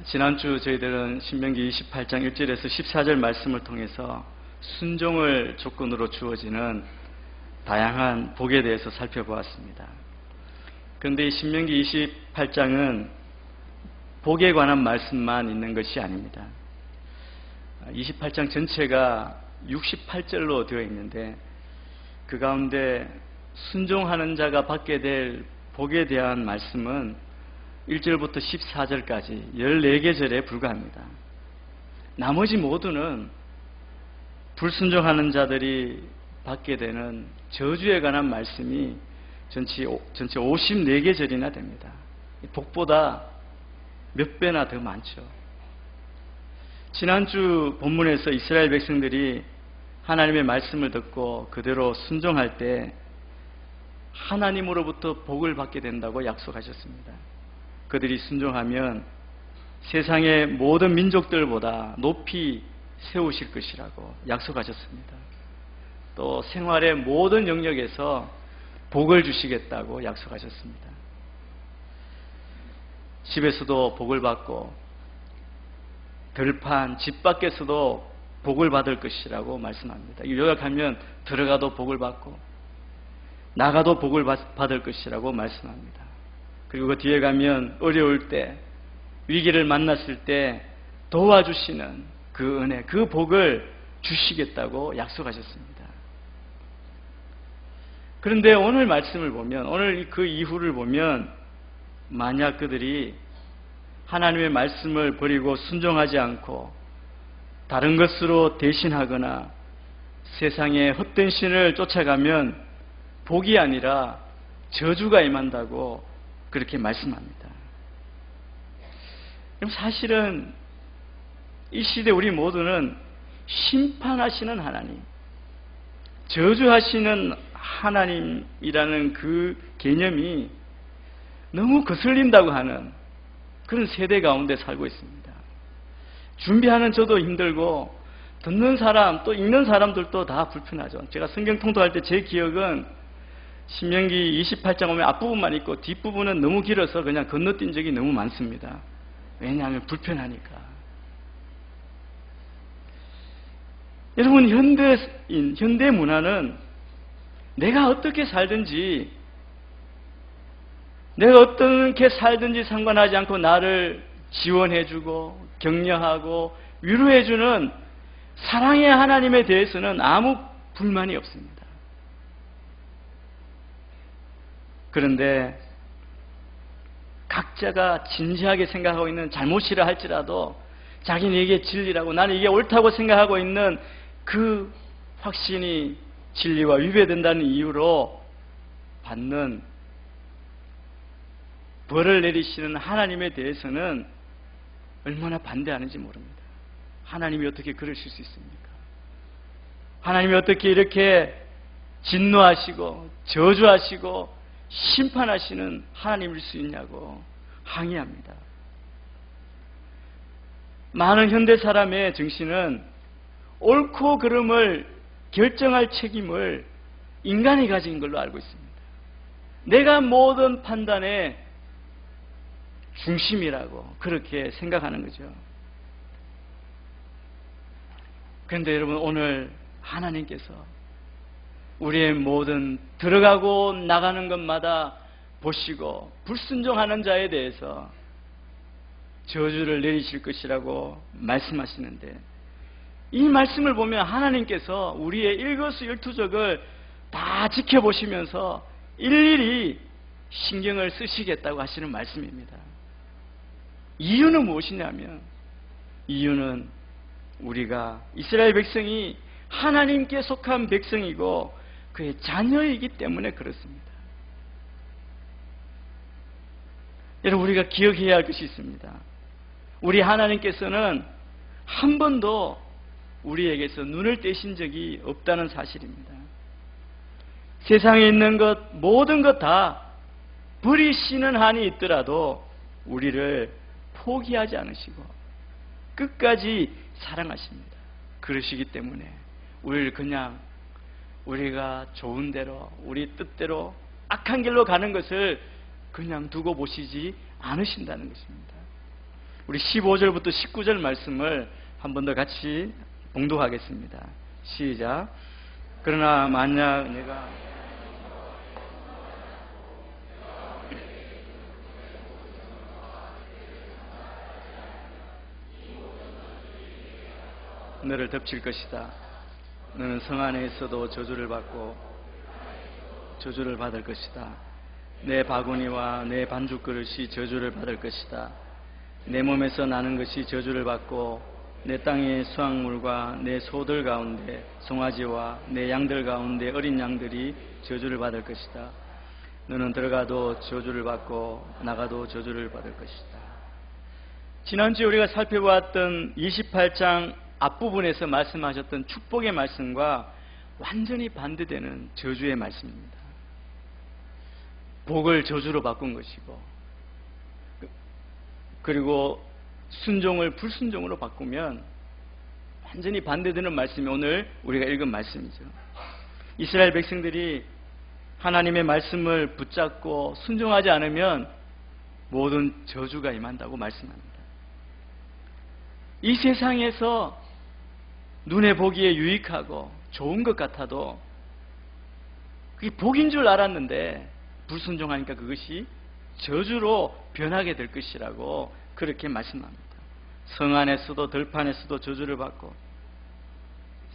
지난주 저희들은 신명기 28장 1절에서 14절 말씀을 통해서 순종을 조건으로 주어지는 다양한 복에 대해서 살펴보았습니다. 그런데 이 신명기 28장은 복에 관한 말씀만 있는 것이 아닙니다. 28장 전체가 68절로 되어 있는데 그 가운데 순종하는 자가 받게 될 복에 대한 말씀은 1절부터 14절까지 14개 절에 불과합니다. 나머지 모두는 불순종하는 자들이 받게 되는 저주에 관한 말씀이 전체 54개 절이나 됩니다. 복보다 몇 배나 더 많죠. 지난주 본문에서 이스라엘 백성들이 하나님의 말씀을 듣고 그대로 순종할 때 하나님으로부터 복을 받게 된다고 약속하셨습니다. 그들이 순종하면 세상의 모든 민족들보다 높이 세우실 것이라고 약속하셨습니다. 또 생활의 모든 영역에서 복을 주시겠다고 약속하셨습니다. 집에서도 복을 받고 들판, 집 밖에서도 복을 받을 것이라고 말씀합니다. 요약하면 들어가도 복을 받고 나가도 복을 받을 것이라고 말씀합니다. 그리고 그 뒤에 가면 어려울 때, 위기를 만났을 때 도와주시는 그 은혜, 그 복을 주시겠다고 약속하셨습니다. 그런데 오늘 말씀을 보면, 오늘 그 이후를 보면 만약 그들이 하나님의 말씀을 버리고 순종하지 않고 다른 것으로 대신하거나 세상의 헛된 신을 쫓아가면 복이 아니라 저주가 임한다고 그렇게 말씀합니다. 그럼 사실은 이 시대 우리 모두는 심판하시는 하나님, 저주하시는 하나님이라는 그 개념이 너무 거슬린다고 하는 그런 세대 가운데 살고 있습니다. 준비하는 저도 힘들고 듣는 사람 또 읽는 사람들도 다 불편하죠. 제가 성경 통독할 때 제 기억은 신명기 28장 오면 앞부분만 있고 뒷부분은 너무 길어서 그냥 건너뛴 적이 너무 많습니다. 왜냐하면 불편하니까. 여러분, 현대 문화는 내가 어떻게 살든지, 내가 어떻게 살든지 상관하지 않고 나를 지원해주고 격려하고 위로해주는 사랑의 하나님에 대해서는 아무 불만이 없습니다. 그런데 각자가 진지하게 생각하고 있는 잘못이라 할지라도 자기는 진리라고 나는 이게 옳다고 생각하고 있는 그 확신이 진리와 위배된다는 이유로 받는 벌을 내리시는 하나님에 대해서는 얼마나 반대하는지 모릅니다. 하나님이 어떻게 그러실 수 있습니까? 하나님이 어떻게 이렇게 진노하시고 저주하시고 심판하시는 하나님일 수 있냐고 항의합니다. 많은 현대 사람의 정신은 옳고 그름을 결정할 책임을 인간이 가진 걸로 알고 있습니다. 내가 모든 판단의 중심이라고 그렇게 생각하는 거죠. 그런데 여러분, 오늘 하나님께서 우리의 모든 들어가고 나가는 것마다 보시고 불순종하는 자에 대해서 저주를 내리실 것이라고 말씀하시는데, 이 말씀을 보면 하나님께서 우리의 일거수일투족을 다 지켜보시면서 일일이 신경을 쓰시겠다고 하시는 말씀입니다. 이유는 무엇이냐면, 이유는 우리가 이스라엘 백성이 하나님께 속한 백성이고 그의 자녀이기 때문에 그렇습니다. 여러분, 우리가 기억해야 할 것이 있습니다. 우리 하나님께서는 한 번도 우리에게서 눈을 떼신 적이 없다는 사실입니다. 세상에 있는 것 모든 것 다 버리시는 한이 있더라도 우리를 포기하지 않으시고 끝까지 사랑하십니다. 그러시기 때문에 우리를 그냥 우리가 좋은 대로 우리 뜻대로 악한 길로 가는 것을 그냥 두고 보시지 않으신다는 것입니다. 우리 15절부터 19절 말씀을 한 번 더 같이 봉독하겠습니다. 시작. 그러나 만약 내가 너를 덮칠 것이다. 너는 성 안에 있어도 저주를 받고 저주를 받을 것이다. 내 바구니와 내 반죽 그릇이 저주를 받을 것이다. 내 몸에서 나는 것이 저주를 받고 내 땅의 수확물과 내 소들 가운데 송아지와 내 양들 가운데 어린 양들이 저주를 받을 것이다. 너는 들어가도 저주를 받고 나가도 저주를 받을 것이다. 지난주에 우리가 살펴보았던 28장 앞부분에서 말씀하셨던 축복의 말씀과 완전히 반대되는 저주의 말씀입니다. 복을 저주로 바꾼 것이고, 그리고 순종을 불순종으로 바꾸면 완전히 반대되는 말씀이 오늘 우리가 읽은 말씀이죠. 이스라엘 백성들이 하나님의 말씀을 붙잡고 순종하지 않으면 모든 저주가 임한다고 말씀합니다. 이 세상에서 눈에 보기에 유익하고 좋은 것 같아도 그게 복인 줄 알았는데 불순종하니까 그것이 저주로 변하게 될 것이라고 그렇게 말씀합니다. 성 안에서도 들판에서도 저주를 받고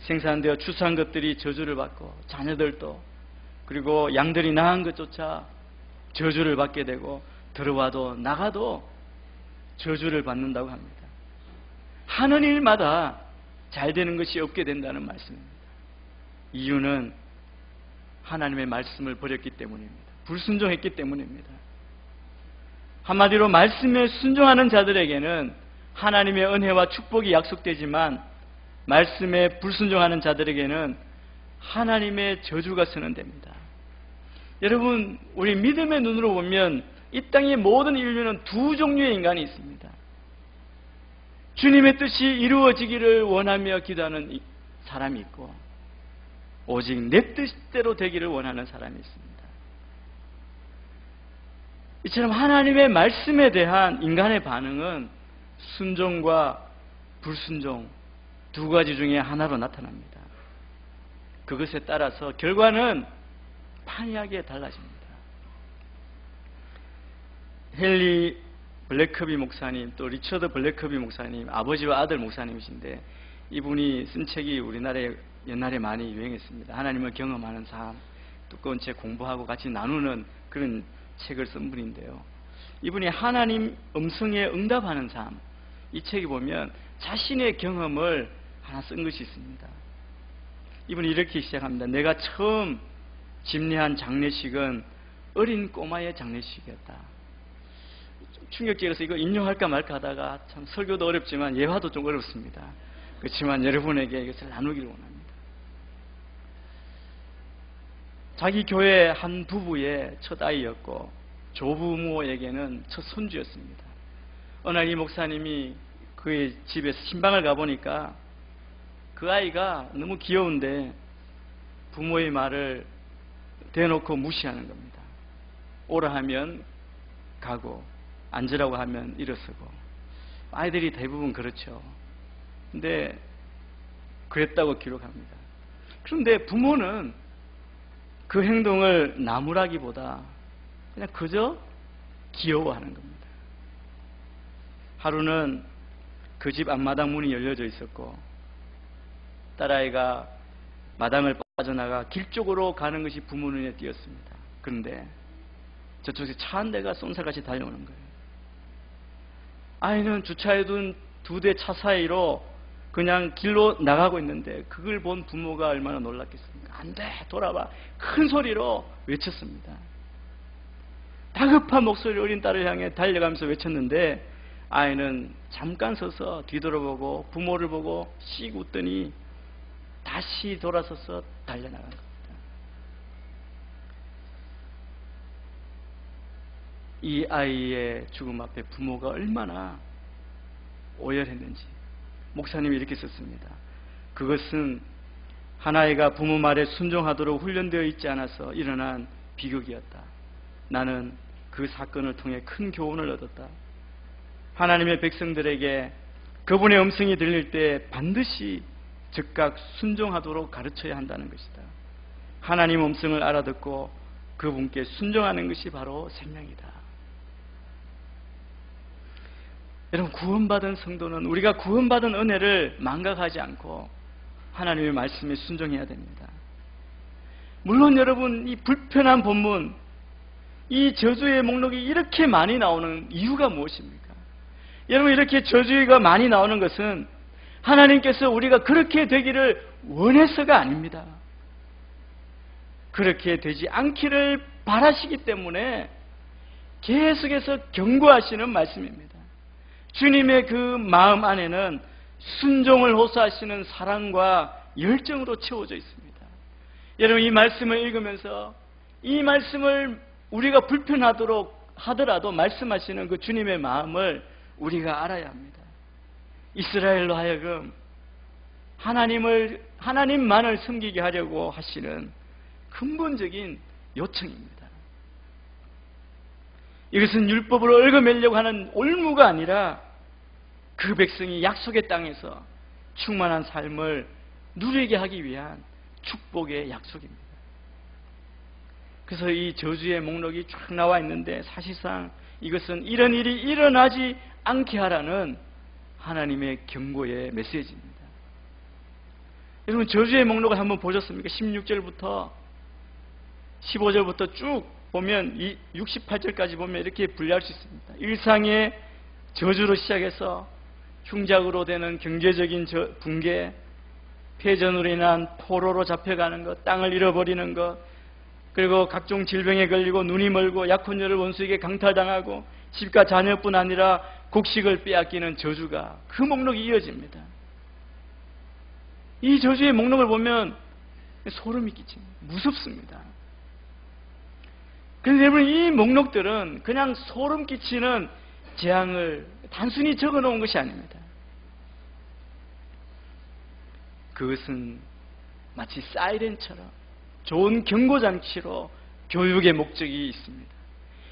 생산되어 추수한 것들이 저주를 받고 자녀들도, 그리고 양들이 낳은 것조차 저주를 받게 되고 들어와도 나가도 저주를 받는다고 합니다. 하는 일마다 잘 되는 것이 없게 된다는 말씀입니다. 이유는 하나님의 말씀을 버렸기 때문입니다. 불순종했기 때문입니다. 한마디로 말씀에 순종하는 자들에게는 하나님의 은혜와 축복이 약속되지만 말씀에 불순종하는 자들에게는 하나님의 저주가 선언됩니다. 여러분, 우리 믿음의 눈으로 보면 이 땅의 모든 인류는 두 종류의 인간이 있습니다. 주님의 뜻이 이루어지기를 원하며 기도하는 사람이 있고, 오직 내 뜻대로 되기를 원하는 사람이 있습니다. 이처럼 하나님의 말씀에 대한 인간의 반응은 순종과 불순종 두 가지 중에 하나로 나타납니다. 그것에 따라서 결과는 판이하게 달라집니다. 헨리 블랙커비 목사님, 또 리처드 블랙커비 목사님, 아버지와 아들 목사님이신데, 이분이 쓴 책이 우리나라에 옛날에 많이 유행했습니다. 하나님을 경험하는 삶, 두꺼운 책 공부하고 같이 나누는 그런 책을 쓴 분인데요. 이분이 하나님 음성에 응답하는 삶, 이 책에 보면 자신의 경험을 하나 쓴 것이 있습니다. 이분이 이렇게 시작합니다. 내가 처음 집례한 장례식은 어린 꼬마의 장례식이었다. 충격적이라서 이거 인용할까 말까 하다가 참 설교도 어렵지만 예화도 좀 어렵습니다. 그렇지만 여러분에게 이것을 나누기를 원합니다. 자기 교회 한 부부의 첫 아이였고 조부모에게는 첫 손주였습니다. 어느 날 이 목사님이 그의 집에서 신방을 가보니까 그 아이가 너무 귀여운데 부모의 말을 대놓고 무시하는 겁니다. 오라 하면 가고 앉으라고 하면 일어서고. 아이들이 대부분 그렇죠. 근데 그랬다고 기록합니다. 그런데 부모는 그 행동을 나무라기보다 그냥 그저 귀여워하는 겁니다. 하루는 그 집 앞마당 문이 열려져 있었고 딸아이가 마당을 빠져나가 길 쪽으로 가는 것이 부모 눈에 띄었습니다. 그런데 저쪽에 차 한 대가 쏜살같이 달려오는 거예요. 아이는 주차해둔 2대 차 사이로 그냥 길로 나가고 있는데 그걸 본 부모가 얼마나 놀랐겠습니까? 안 돼! 돌아봐! 큰 소리로 외쳤습니다. 다급한 목소리로 어린 딸을 향해 달려가면서 외쳤는데 아이는 잠깐 서서 뒤돌아보고 부모를 보고 씩 웃더니 다시 돌아서서 달려나간 겁니다. 이 아이의 죽음 앞에 부모가 얼마나 오열했는지 목사님이 이렇게 썼습니다. 그것은 한 아이가 부모 말에 순종하도록 훈련되어 있지 않아서 일어난 비극이었다. 나는 그 사건을 통해 큰 교훈을 얻었다. 하나님의 백성들에게 그분의 음성이 들릴 때 반드시 즉각 순종하도록 가르쳐야 한다는 것이다. 하나님 음성을 알아듣고 그분께 순종하는 것이 바로 생명이다. 여러분, 구원받은 성도는 우리가 구원받은 은혜를 망각하지 않고 하나님의 말씀에 순종해야 됩니다. 물론 여러분, 이 불편한 본문, 이 저주의 목록이 이렇게 많이 나오는 이유가 무엇입니까? 여러분, 이렇게 저주가 많이 나오는 것은 하나님께서 우리가 그렇게 되기를 원해서가 아닙니다. 그렇게 되지 않기를 바라시기 때문에 계속해서 경고하시는 말씀입니다. 주님의 그 마음 안에는 순종을 호소하시는 사랑과 열정으로 채워져 있습니다. 여러분, 이 말씀을 읽으면서 이 말씀을 우리가 불편하도록 하더라도 말씀하시는 그 주님의 마음을 우리가 알아야 합니다. 이스라엘로 하여금 하나님만을 섬기게 하려고 하시는 근본적인 요청입니다. 이것은 율법으로 얽어매려고 하는 올무가 아니라 그 백성이 약속의 땅에서 충만한 삶을 누리게 하기 위한 축복의 약속입니다. 그래서 이 저주의 목록이 쫙 나와 있는데 사실상 이것은 이런 일이 일어나지 않게 하라는 하나님의 경고의 메시지입니다. 여러분, 저주의 목록을 한번 보셨습니까? 16절부터 15절부터 쭉 보면 이 68절까지 보면 이렇게 분류할 수 있습니다. 일상의 저주로 시작해서 흉작으로 되는 경제적인 붕괴, 폐전으로 인한 포로로 잡혀가는 것, 땅을 잃어버리는 것, 그리고 각종 질병에 걸리고 눈이 멀고 약혼녀를 원수에게 강탈당하고 집과 자녀뿐 아니라 곡식을 빼앗기는 저주가 그 목록이 이어집니다. 이 저주의 목록을 보면 소름이 끼칩니다. 무섭습니다. 그런데 여러분, 이 목록들은 그냥 소름 끼치는 재앙을 단순히 적어 놓은 것이 아닙니다. 그것은 마치 사이렌처럼 좋은 경고장치로 교육의 목적이 있습니다.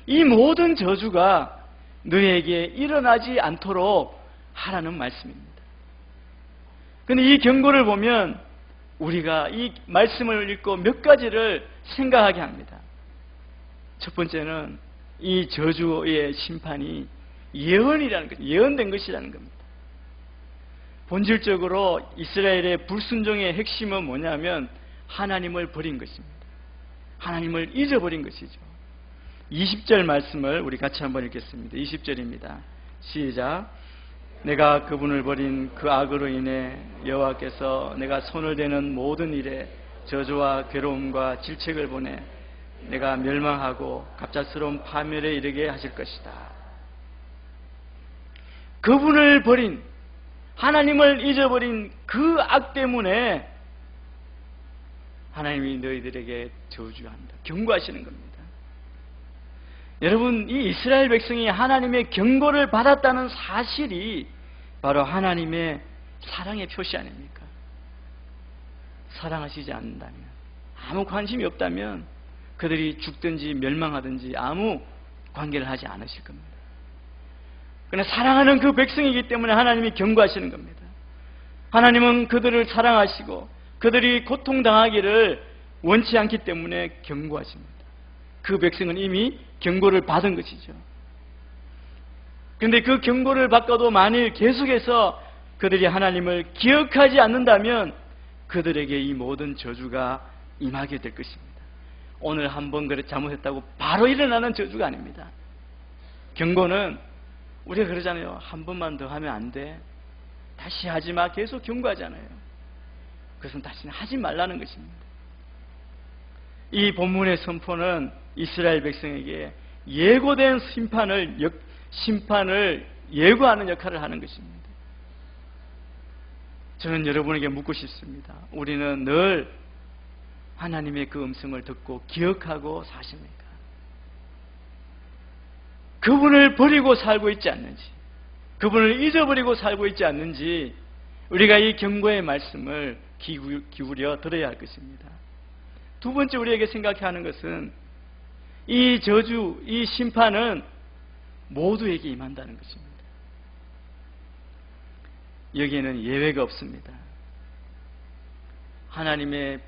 이 모든 저주가 너에게 일어나지 않도록 하라는 말씀입니다. 그런데 이 경고를 보면 우리가 이 말씀을 읽고 몇 가지를 생각하게 합니다. 첫 번째는 이 저주의 심판이 예언이라는 것, 예언된 것이라는 겁니다. 본질적으로 이스라엘의 불순종의 핵심은 뭐냐면 하나님을 버린 것입니다. 하나님을 잊어버린 것이죠. 20절 말씀을 우리 같이 한번 읽겠습니다. 20절입니다. 시작. 내가 그분을 버린 그 악으로 인해 여호와께서 내가 손을 대는 모든 일에 저주와 괴로움과 질책을 보내 내가 멸망하고 갑작스러운 파멸에 이르게 하실 것이다. 그분을 버린, 하나님을 잊어버린 그 악 때문에 하나님이 너희들에게 저주한다, 경고하시는 겁니다. 여러분, 이 이스라엘 백성이 하나님의 경고를 받았다는 사실이 바로 하나님의 사랑의 표시 아닙니까? 사랑하시지 않는다면, 아무 관심이 없다면 그들이 죽든지 멸망하든지 아무 관계를 하지 않으실 겁니다. 그러나 사랑하는 그 백성이기 때문에 하나님이 경고하시는 겁니다. 하나님은 그들을 사랑하시고 그들이 고통당하기를 원치 않기 때문에 경고하십니다. 그 백성은 이미 경고를 받은 것이죠. 그런데 그 경고를 받고도 만일 계속해서 그들이 하나님을 기억하지 않는다면 그들에게 이 모든 저주가 임하게 될 것입니다. 오늘 한번 그래 잘못했다고 바로 일어나는 저주가 아닙니다. 경고는 우리가 그러잖아요. 한 번만 더 하면 안 돼. 다시 하지 마. 계속 경고하잖아요. 그것은 다시는 하지 말라는 것입니다. 이 본문의 선포는 이스라엘 백성에게 예고된 심판을 예고하는 역할을 하는 것입니다. 저는 여러분에게 묻고 싶습니다. 우리는 늘 하나님의 그 음성을 듣고 기억하고 사십니까? 그분을 버리고 살고 있지 않는지, 그분을 잊어버리고 살고 있지 않는지 우리가 이 경고의 말씀을 기울여 들어야 할 것입니다. 두 번째 우리에게 생각해야 하는 것은 이 저주, 이 심판은 모두에게 임한다는 것입니다. 여기에는 예외가 없습니다. 하나님의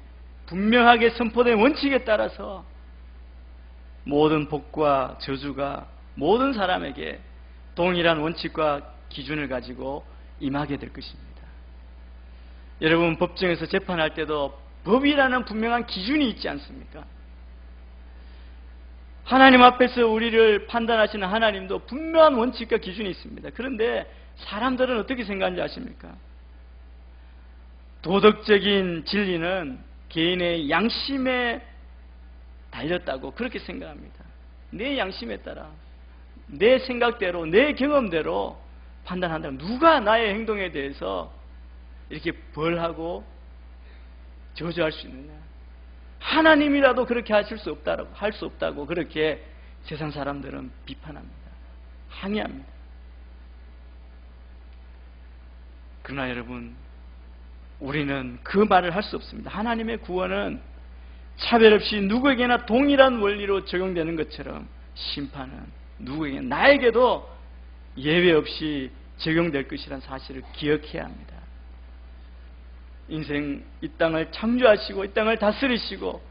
분명하게 선포된 원칙에 따라서 모든 복과 저주가 모든 사람에게 동일한 원칙과 기준을 가지고 임하게 될 것입니다. 여러분, 법정에서 재판할 때도 법이라는 분명한 기준이 있지 않습니까? 하나님 앞에서 우리를 판단하시는 하나님도 분명한 원칙과 기준이 있습니다. 그런데 사람들은 어떻게 생각하는지 아십니까? 도덕적인 진리는 개인의 양심에 달렸다고 그렇게 생각합니다. 내 양심에 따라, 내 생각대로, 내 경험대로 판단한다면 누가 나의 행동에 대해서 이렇게 벌하고 저주할 수 있느냐? 하나님이라도 그렇게 할 수 없다고 그렇게 세상 사람들은 비판합니다. 항의합니다. 그러나 여러분, 우리는 그 말을 할 수 없습니다. 하나님의 구원은 차별 없이 누구에게나 동일한 원리로 적용되는 것처럼 심판은 누구에게, 나에게도 예외 없이 적용될 것이라는 사실을 기억해야 합니다. 인생 이 땅을 창조하시고 이 땅을 다스리시고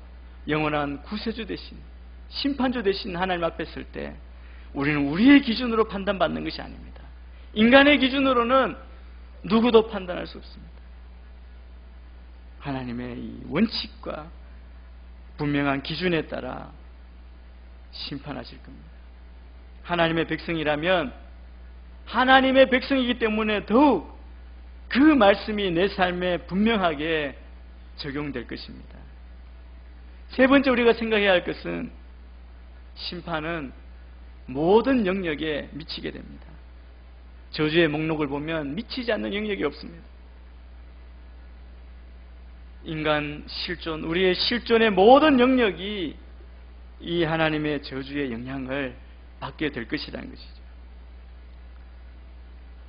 영원한 구세주 되신, 심판주 되신 하나님 앞에 설 때 우리는 우리의 기준으로 판단받는 것이 아닙니다. 인간의 기준으로는 누구도 판단할 수 없습니다. 하나님의 이 원칙과 분명한 기준에 따라 심판하실 겁니다. 하나님의 백성이라면 하나님의 백성이기 때문에 더욱 그 말씀이 내 삶에 분명하게 적용될 것입니다. 세 번째 우리가 생각해야 할 것은 심판은 모든 영역에 미치게 됩니다. 저주의 목록을 보면 미치지 않는 영역이 없습니다. 인간 실존, 우리의 실존의 모든 영역이 이 하나님의 저주의 영향을 받게 될 것이라는 것이죠.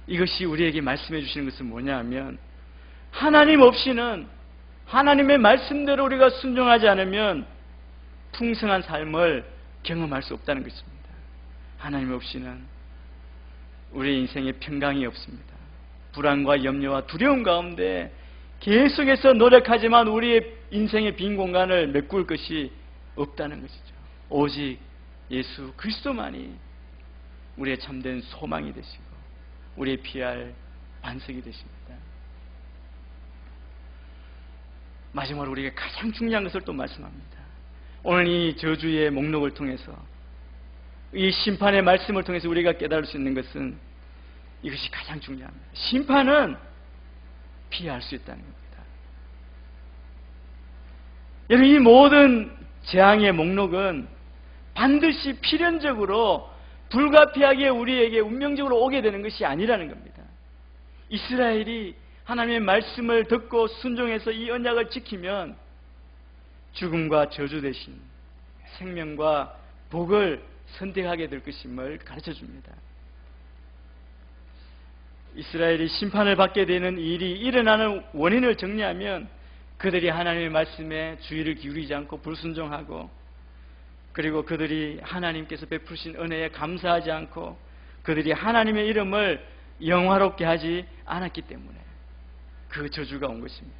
이것이 우리에게 말씀해 주시는 것은 뭐냐 하면, 하나님 없이는, 하나님의 말씀대로 우리가 순종하지 않으면 풍성한 삶을 경험할 수 없다는 것입니다. 하나님 없이는 우리의 인생에 평강이 없습니다. 불안과 염려와 두려움 가운데 계속해서 노력하지만 우리의 인생의 빈 공간을 메꿀 것이 없다는 것이죠. 오직 예수 그리스도만이 우리의 참된 소망이 되시고 우리의 피할 반석이 되십니다. 마지막으로 우리에게 가장 중요한 것을 또 말씀합니다. 오늘 이 저주의 목록을 통해서, 이 심판의 말씀을 통해서 우리가 깨달을 수 있는 것은 이것이 가장 중요합니다. 심판은 피할 수 있다는 겁니다. 여러분, 이 모든 재앙의 목록은 반드시 필연적으로 불가피하게 우리에게 운명적으로 오게 되는 것이 아니라는 겁니다. 이스라엘이 하나님의 말씀을 듣고 순종해서 이 언약을 지키면 죽음과 저주 대신 생명과 복을 선택하게 될 것임을 가르쳐 줍니다. 이스라엘이 심판을 받게 되는 일이 일어나는 원인을 정리하면 그들이 하나님의 말씀에 주의를 기울이지 않고 불순종하고, 그리고 그들이 하나님께서 베푸신 은혜에 감사하지 않고 그들이 하나님의 이름을 영화롭게 하지 않았기 때문에 그 저주가 온 것입니다.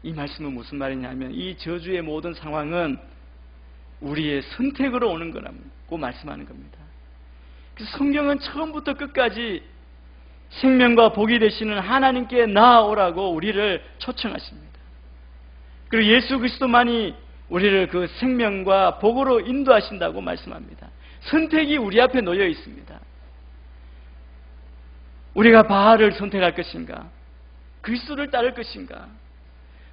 이 말씀은 무슨 말이냐면 이 저주의 모든 상황은 우리의 선택으로 오는 거라고 말씀하는 겁니다. 그래서 성경은 처음부터 끝까지 생명과 복이 되시는 하나님께 나아오라고 우리를 초청하십니다. 그리고 예수 그리스도만이 우리를 그 생명과 복으로 인도하신다고 말씀합니다. 선택이 우리 앞에 놓여 있습니다. 우리가 바알을 선택할 것인가? 그리스도를 따를 것인가?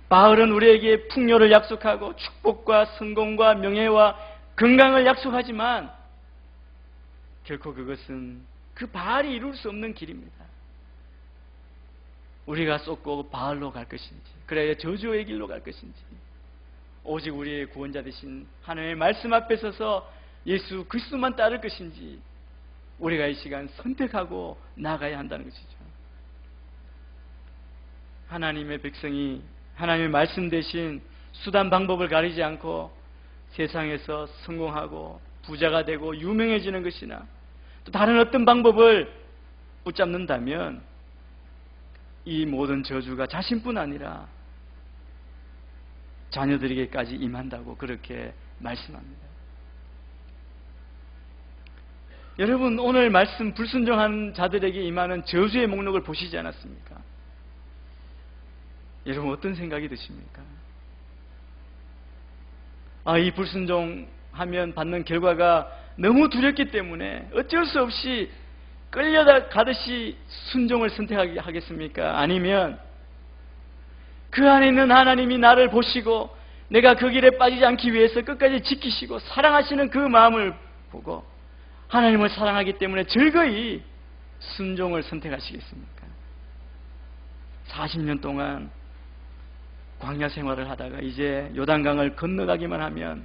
바알은 우리에게 풍요를 약속하고 축복과 성공과 명예와 건강을 약속하지만 결코 그것은 그 바알이 이룰 수 없는 길입니다. 우리가 쏟고 바알로 갈 것인지, 그래야 저주의 길로 갈 것인지, 오직 우리의 구원자 되신 하나님의 말씀 앞에 서서 예수 그리스도만 따를 것인지 우리가 이 시간 선택하고 나가야 한다는 것이죠. 하나님의 백성이 하나님의 말씀 대신 수단 방법을 가리지 않고 세상에서 성공하고 부자가 되고 유명해지는 것이나 또 다른 어떤 방법을 붙잡는다면 이 모든 저주가 자신뿐 아니라 자녀들에게까지 임한다고 그렇게 말씀합니다. 여러분, 오늘 말씀 불순종한 자들에게 임하는 저주의 목록을 보시지 않았습니까? 여러분, 어떤 생각이 드십니까? 이 불순종하면 받는 결과가 너무 두렵기 때문에 어쩔 수 없이 끌려가듯이 순종을 선택하겠습니까? 아니면 그 안에 있는 하나님이 나를 보시고 내가 그 길에 빠지지 않기 위해서 끝까지 지키시고 사랑하시는 그 마음을 보고 하나님을 사랑하기 때문에 즐거이 순종을 선택하시겠습니까? 40년 동안 광야 생활을 하다가 이제 요단강을 건너가기만 하면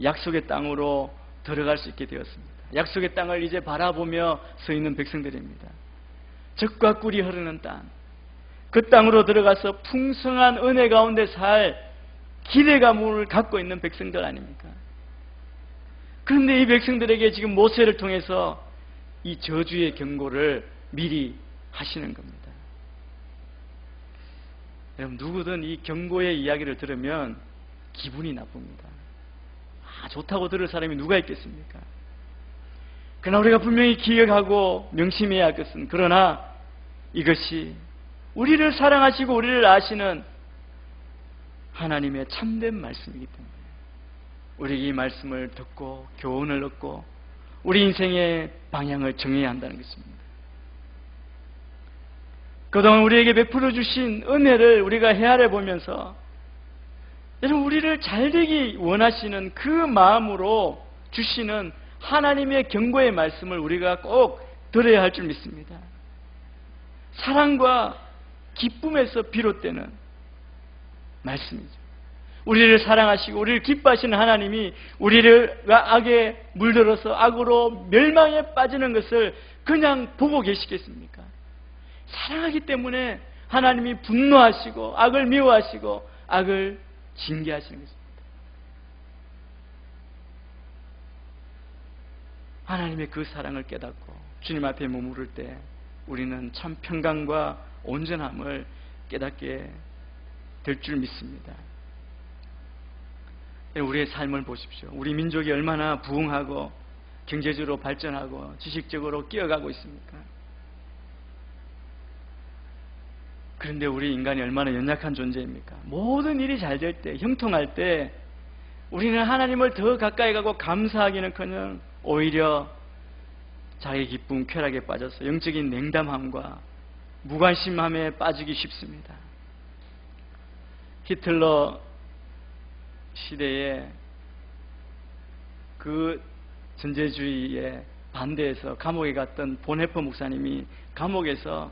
약속의 땅으로 들어갈 수 있게 되었습니다. 약속의 땅을 이제 바라보며 서 있는 백성들입니다. 젖과 꿀이 흐르는 땅, 그 땅으로 들어가서 풍성한 은혜 가운데 살 기대감을 갖고 있는 백성들 아닙니까? 그런데 이 백성들에게 지금 모세를 통해서 이 저주의 경고를 미리 하시는 겁니다. 여러분, 누구든 이 경고의 이야기를 들으면 기분이 나쁩니다. 좋다고 들을 사람이 누가 있겠습니까? 그러나 우리가 분명히 기억하고 명심해야 할 것은, 그러나 이것이 우리를 사랑하시고 우리를 아시는 하나님의 참된 말씀이기 때문에 우리에게 이 말씀을 듣고 교훈을 얻고 우리 인생의 방향을 정해야 한다는 것입니다. 그동안 우리에게 베풀어 주신 은혜를 우리가 헤아려 보면서 여러분, 우리를 잘되기 원하시는 그 마음으로 주시는 하나님의 경고의 말씀을 우리가 꼭 들어야 할 줄 믿습니다. 사랑과 기쁨에서 비롯되는 말씀이죠. 우리를 사랑하시고 우리를 기뻐하시는 하나님이 우리를 악에 물들어서 악으로 멸망에 빠지는 것을 그냥 보고 계시겠습니까? 사랑하기 때문에 하나님이 분노하시고 악을 미워하시고 악을 징계하시는 것입니다. 하나님의 그 사랑을 깨닫고 주님 앞에 머무를 때 우리는 참 평강과 온전함을 깨닫게 될 줄 믿습니다. 우리의 삶을 보십시오. 우리 민족이 얼마나 부흥하고 경제적으로 발전하고 지식적으로 끼어가고 있습니까? 그런데 우리 인간이 얼마나 연약한 존재입니까? 모든 일이 잘 될 때, 형통할 때 우리는 하나님을 더 가까이 가고 감사하기는커녕 오히려 자기 기쁨, 쾌락에 빠져서 영적인 냉담함과 무관심함에 빠지기 쉽습니다. 히틀러 시대에 그 전제주의에 반대해서 감옥에 갔던 본헤퍼 목사님이 감옥에서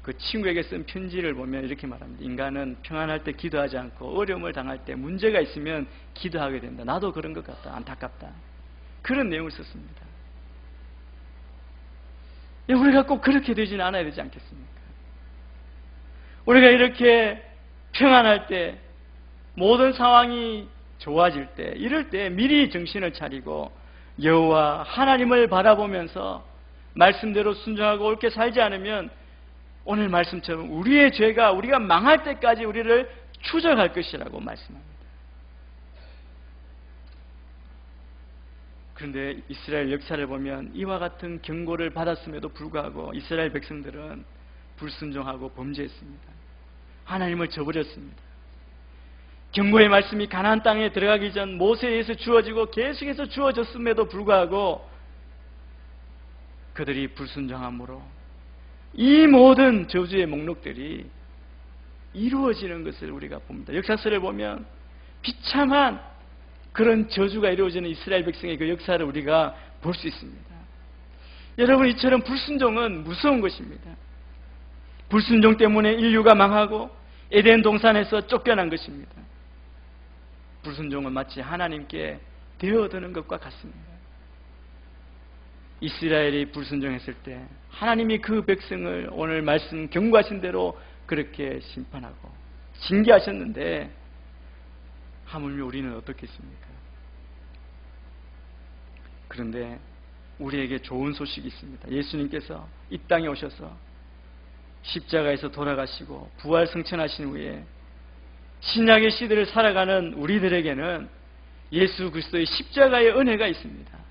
그 친구에게 쓴 편지를 보면 이렇게 말합니다. 인간은 평안할 때 기도하지 않고 어려움을 당할 때 문제가 있으면 기도하게 된다. 나도 그런 것 같다. 안타깝다. 그런 내용을 썼습니다. 우리가 꼭 그렇게 되지는 않아야 되지 않겠습니까? 우리가 이렇게 평안할 때, 모든 상황이 좋아질 때, 이럴 때 미리 정신을 차리고 여호와 하나님을 바라보면서 말씀대로 순종하고 옳게 살지 않으면 오늘 말씀처럼 우리의 죄가 우리가 망할 때까지 우리를 추적할 것이라고 말씀합니다. 그런데 이스라엘 역사를 보면 이와 같은 경고를 받았음에도 불구하고 이스라엘 백성들은 불순종하고 범죄했습니다. 하나님을 저버렸습니다. 경고의 말씀이 가나안 땅에 들어가기 전 모세에 의해서 주어지고 계속해서 주어졌음에도 불구하고 그들이 불순종함으로 이 모든 저주의 목록들이 이루어지는 것을 우리가 봅니다. 역사서를 보면 비참한 그런 저주가 이루어지는 이스라엘 백성의 그 역사를 우리가 볼 수 있습니다. 여러분, 이처럼 불순종은 무서운 것입니다. 불순종 때문에 인류가 망하고 에덴 동산에서 쫓겨난 것입니다. 불순종은 마치 하나님께 되어드는 것과 같습니다. 이스라엘이 불순종했을 때 하나님이 그 백성을 오늘 말씀 경고하신 대로 그렇게 심판하고 징계하셨는데 하물며 우리는 어떻겠습니까? 그런데 우리에게 좋은 소식이 있습니다. 예수님께서 이 땅에 오셔서 십자가에서 돌아가시고 부활 승천하신 후에 신약의 시대를 살아가는 우리들에게는 예수 그리스도의 십자가의 은혜가 있습니다.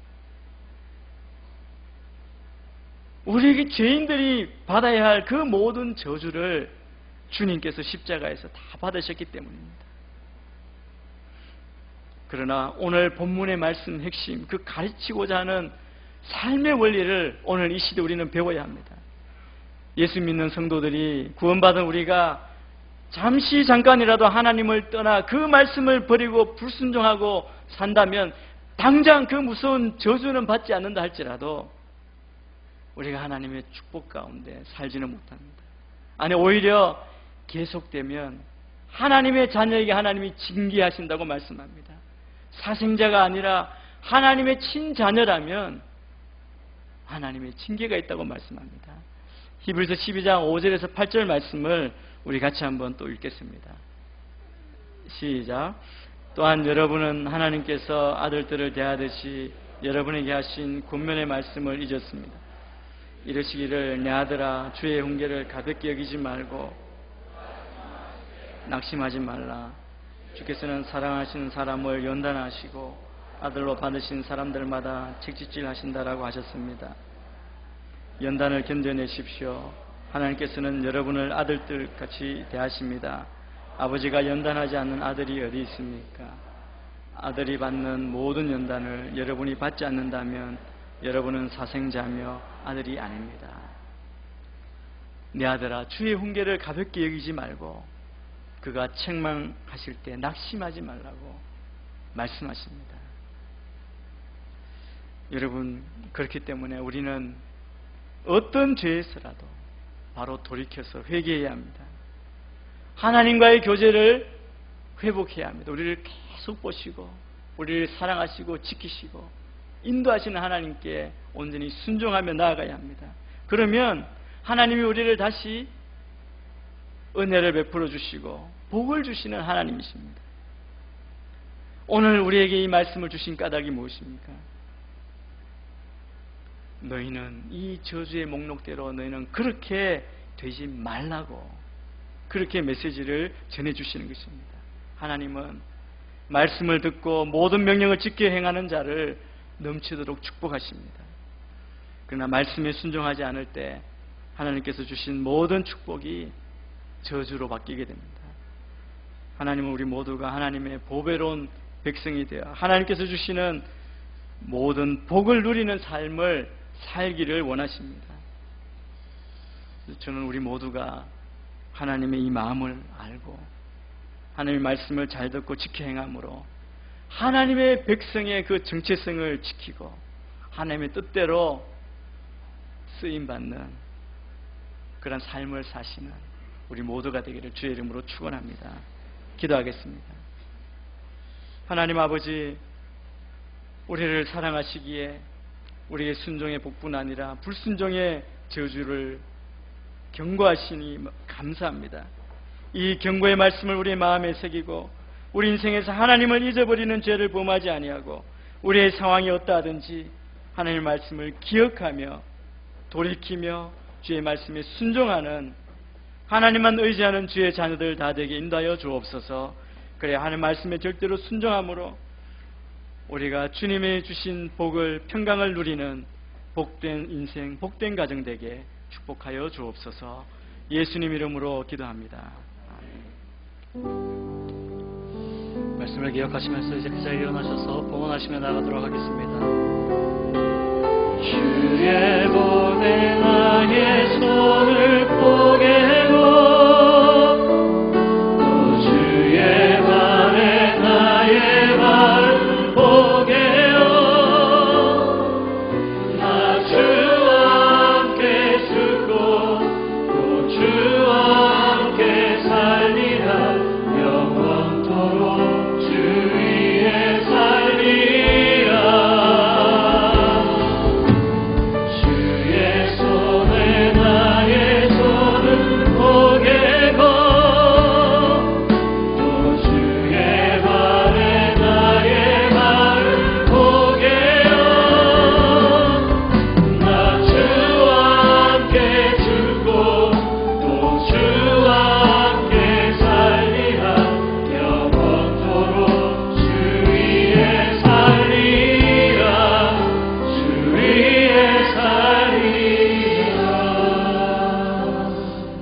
우리에게 죄인들이 받아야 할 그 모든 저주를 주님께서 십자가에서 다 받으셨기 때문입니다. 그러나 오늘 본문의 말씀 핵심, 그 가르치고자 하는 삶의 원리를 오늘 이 시대 우리는 배워야 합니다. 예수 믿는 성도들이 구원받은 우리가 잠깐이라도 하나님을 떠나 그 말씀을 버리고 불순종하고 산다면 당장 그 무서운 저주는 받지 않는다 할지라도 우리가 하나님의 축복 가운데 살지는 못합니다. 아니, 오히려 계속되면 하나님의 자녀에게 하나님이 징계하신다고 말씀합니다. 사생자가 아니라 하나님의 친자녀라면 하나님의 징계가 있다고 말씀합니다. 히브리서 12장 5절에서 8절 말씀을 우리 같이 한번 또 읽겠습니다. 시작. 또한 여러분은 하나님께서 아들들을 대하듯이 여러분에게 하신 권면의 말씀을 잊었습니다. 이르시기를 내 아들아 주의 훈계를 가볍게 여기지 말고 낙심하지 말라. 주께서는 사랑하시는 사람을 연단하시고 아들로 받으신 사람들마다 책짓질 하신다라고 하셨습니다. 연단을 견뎌내십시오. 하나님께서는 여러분을 아들들같이 대하십니다. 아버지가 연단하지 않는 아들이 어디 있습니까? 아들이 받는 모든 연단을 여러분이 받지 않는다면 여러분은 사생자며 아들이 아닙니다. 내 아들아 주의 훈계를 가볍게 여기지 말고 그가 책망하실 때 낙심하지 말라고 말씀하십니다. 여러분, 그렇기 때문에 우리는 어떤 죄에서라도 바로 돌이켜서 회개해야 합니다. 하나님과의 교제를 회복해야 합니다. 우리를 계속 보시고 우리를 사랑하시고 지키시고 인도하시는 하나님께 온전히 순종하며 나아가야 합니다. 그러면 하나님이 우리를 다시 은혜를 베풀어 주시고 복을 주시는 하나님이십니다. 오늘 우리에게 이 말씀을 주신 까닭이 무엇입니까? 너희는 이 저주의 목록대로 너희는 그렇게 되지 말라고 그렇게 메시지를 전해주시는 것입니다. 하나님은 말씀을 듣고 모든 명령을 지켜 행하는 자를 넘치도록 축복하십니다. 그러나 말씀에 순종하지 않을 때 하나님께서 주신 모든 축복이 저주로 바뀌게 됩니다. 하나님은 우리 모두가 하나님의 보배로운 백성이 되어 하나님께서 주시는 모든 복을 누리는 삶을 살기를 원하십니다. 저는 우리 모두가 하나님의 이 마음을 알고 하나님의 말씀을 잘 듣고 지켜 행함으로 하나님의 백성의 그 정체성을 지키고 하나님의 뜻대로 쓰임받는 그런 삶을 사시는 우리 모두가 되기를 주의 이름으로 축원합니다. 기도하겠습니다. 하나님 아버지, 우리를 사랑하시기에 우리의 순종의 복뿐 아니라 불순종의 저주를 경고하시니 감사합니다. 이 경고의 말씀을 우리의 마음에 새기고 우리 인생에서 하나님을 잊어버리는 죄를 범하지 아니하고 우리의 상황이 어떠하든지 하나님의 말씀을 기억하며 돌이키며 주의 말씀에 순종하는 하나님만 의지하는 주의 자녀들 다 되게 인도하여 주옵소서. 그래 하나님 말씀에 절대로 순종함으로 우리가 주님의 주신 복을 평강을 누리는 복된 인생, 복된 가정 되게 축복하여 주옵소서. 예수님 이름으로 기도합니다. 말씀을 기억하시면서 이제 그 자리에 일어나셔서 봉헌하시며 나가도록 하겠습니다. 주의 보내 나의 손을 포개고 또 주의 발에 나의 발을 포개어 나 주와 함께 죽고 또 주와 함께 살리라 영원토록 주 위에 살리라. 주의 손에 나의 손을 포개고 또 주의 발에 나의 발을 포개어 나 주와 함께 죽고 또 주와 함께 살리라 영원토록 주 위에 살리라 주 위에 살리라.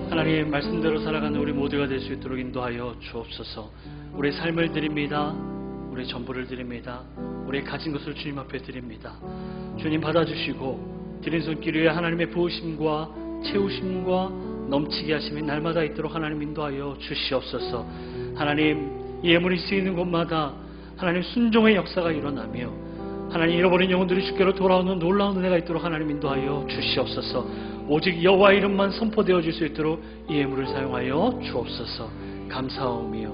하나님의 말씀대로 살아가는 우리 모두가 될 수 있도록 인도하여 주옵소서. 우리의 삶을 드립니다. 우리의 전부를 드립니다. 우리의 가진 것을 주님 앞에 드립니다. 주님 받아주시고 드린 손길 위에 하나님의 부으심과 채우심과 넘치게 하심이 날마다 있도록 하나님 인도하여 주시옵소서. 하나님 이 예물이 쓰이는 곳마다 하나님 순종의 역사가 일어나며 하나님 잃어버린 영혼들이 주께로 돌아오는 놀라운 은혜가 있도록 하나님 인도하여 주시옵소서. 오직 여호와 이름만 선포되어질 수 있도록 이 예물을 사용하여 주옵소서. 감사하오며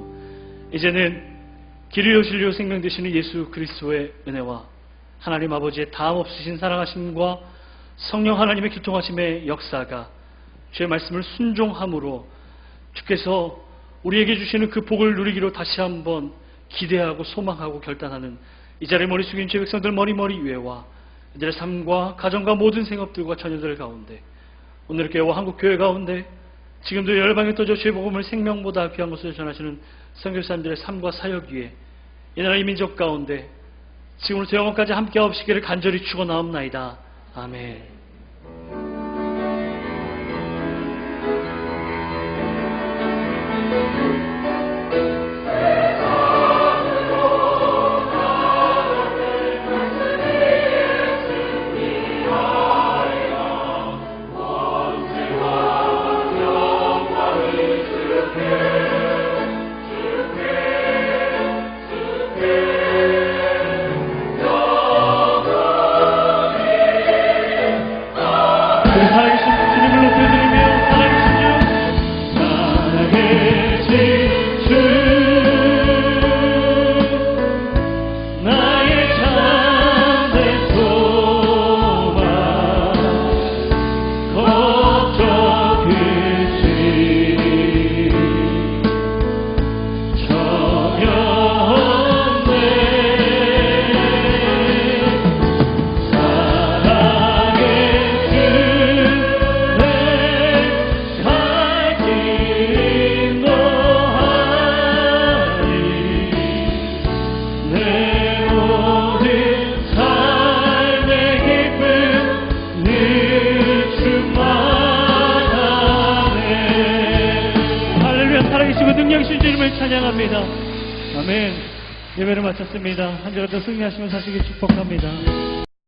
이제는 길이요 진리요 생명 되시는 예수 그리스도의 은혜와 하나님 아버지의 다함 없으신 사랑하심과 성령 하나님의 교통하심의 역사가 주의 말씀을 순종함으로 주께서 우리에게 주시는 그 복을 누리기로 다시 한번 기대하고 소망하고 결단하는 이 자리에 머리 숙인 주의 백성들 머리 위에와 이들의 삶과 가정과 모든 생업들과 자녀들 가운데 오늘 교회와 한국교회 가운데 지금도 열방에 떠져 주의 복음을 생명보다 귀한 것을 전하시는 선교사님들의 삶과 사역 위에 이 나라 이 민족 가운데 지금부터 영원까지 함께 하옵시기를 간절히 축원하옵나이다. 아멘. 찬양합니다. 아멘. 예배를 마쳤습니다. 한 주라도 승리하시며 사시길 축복합니다.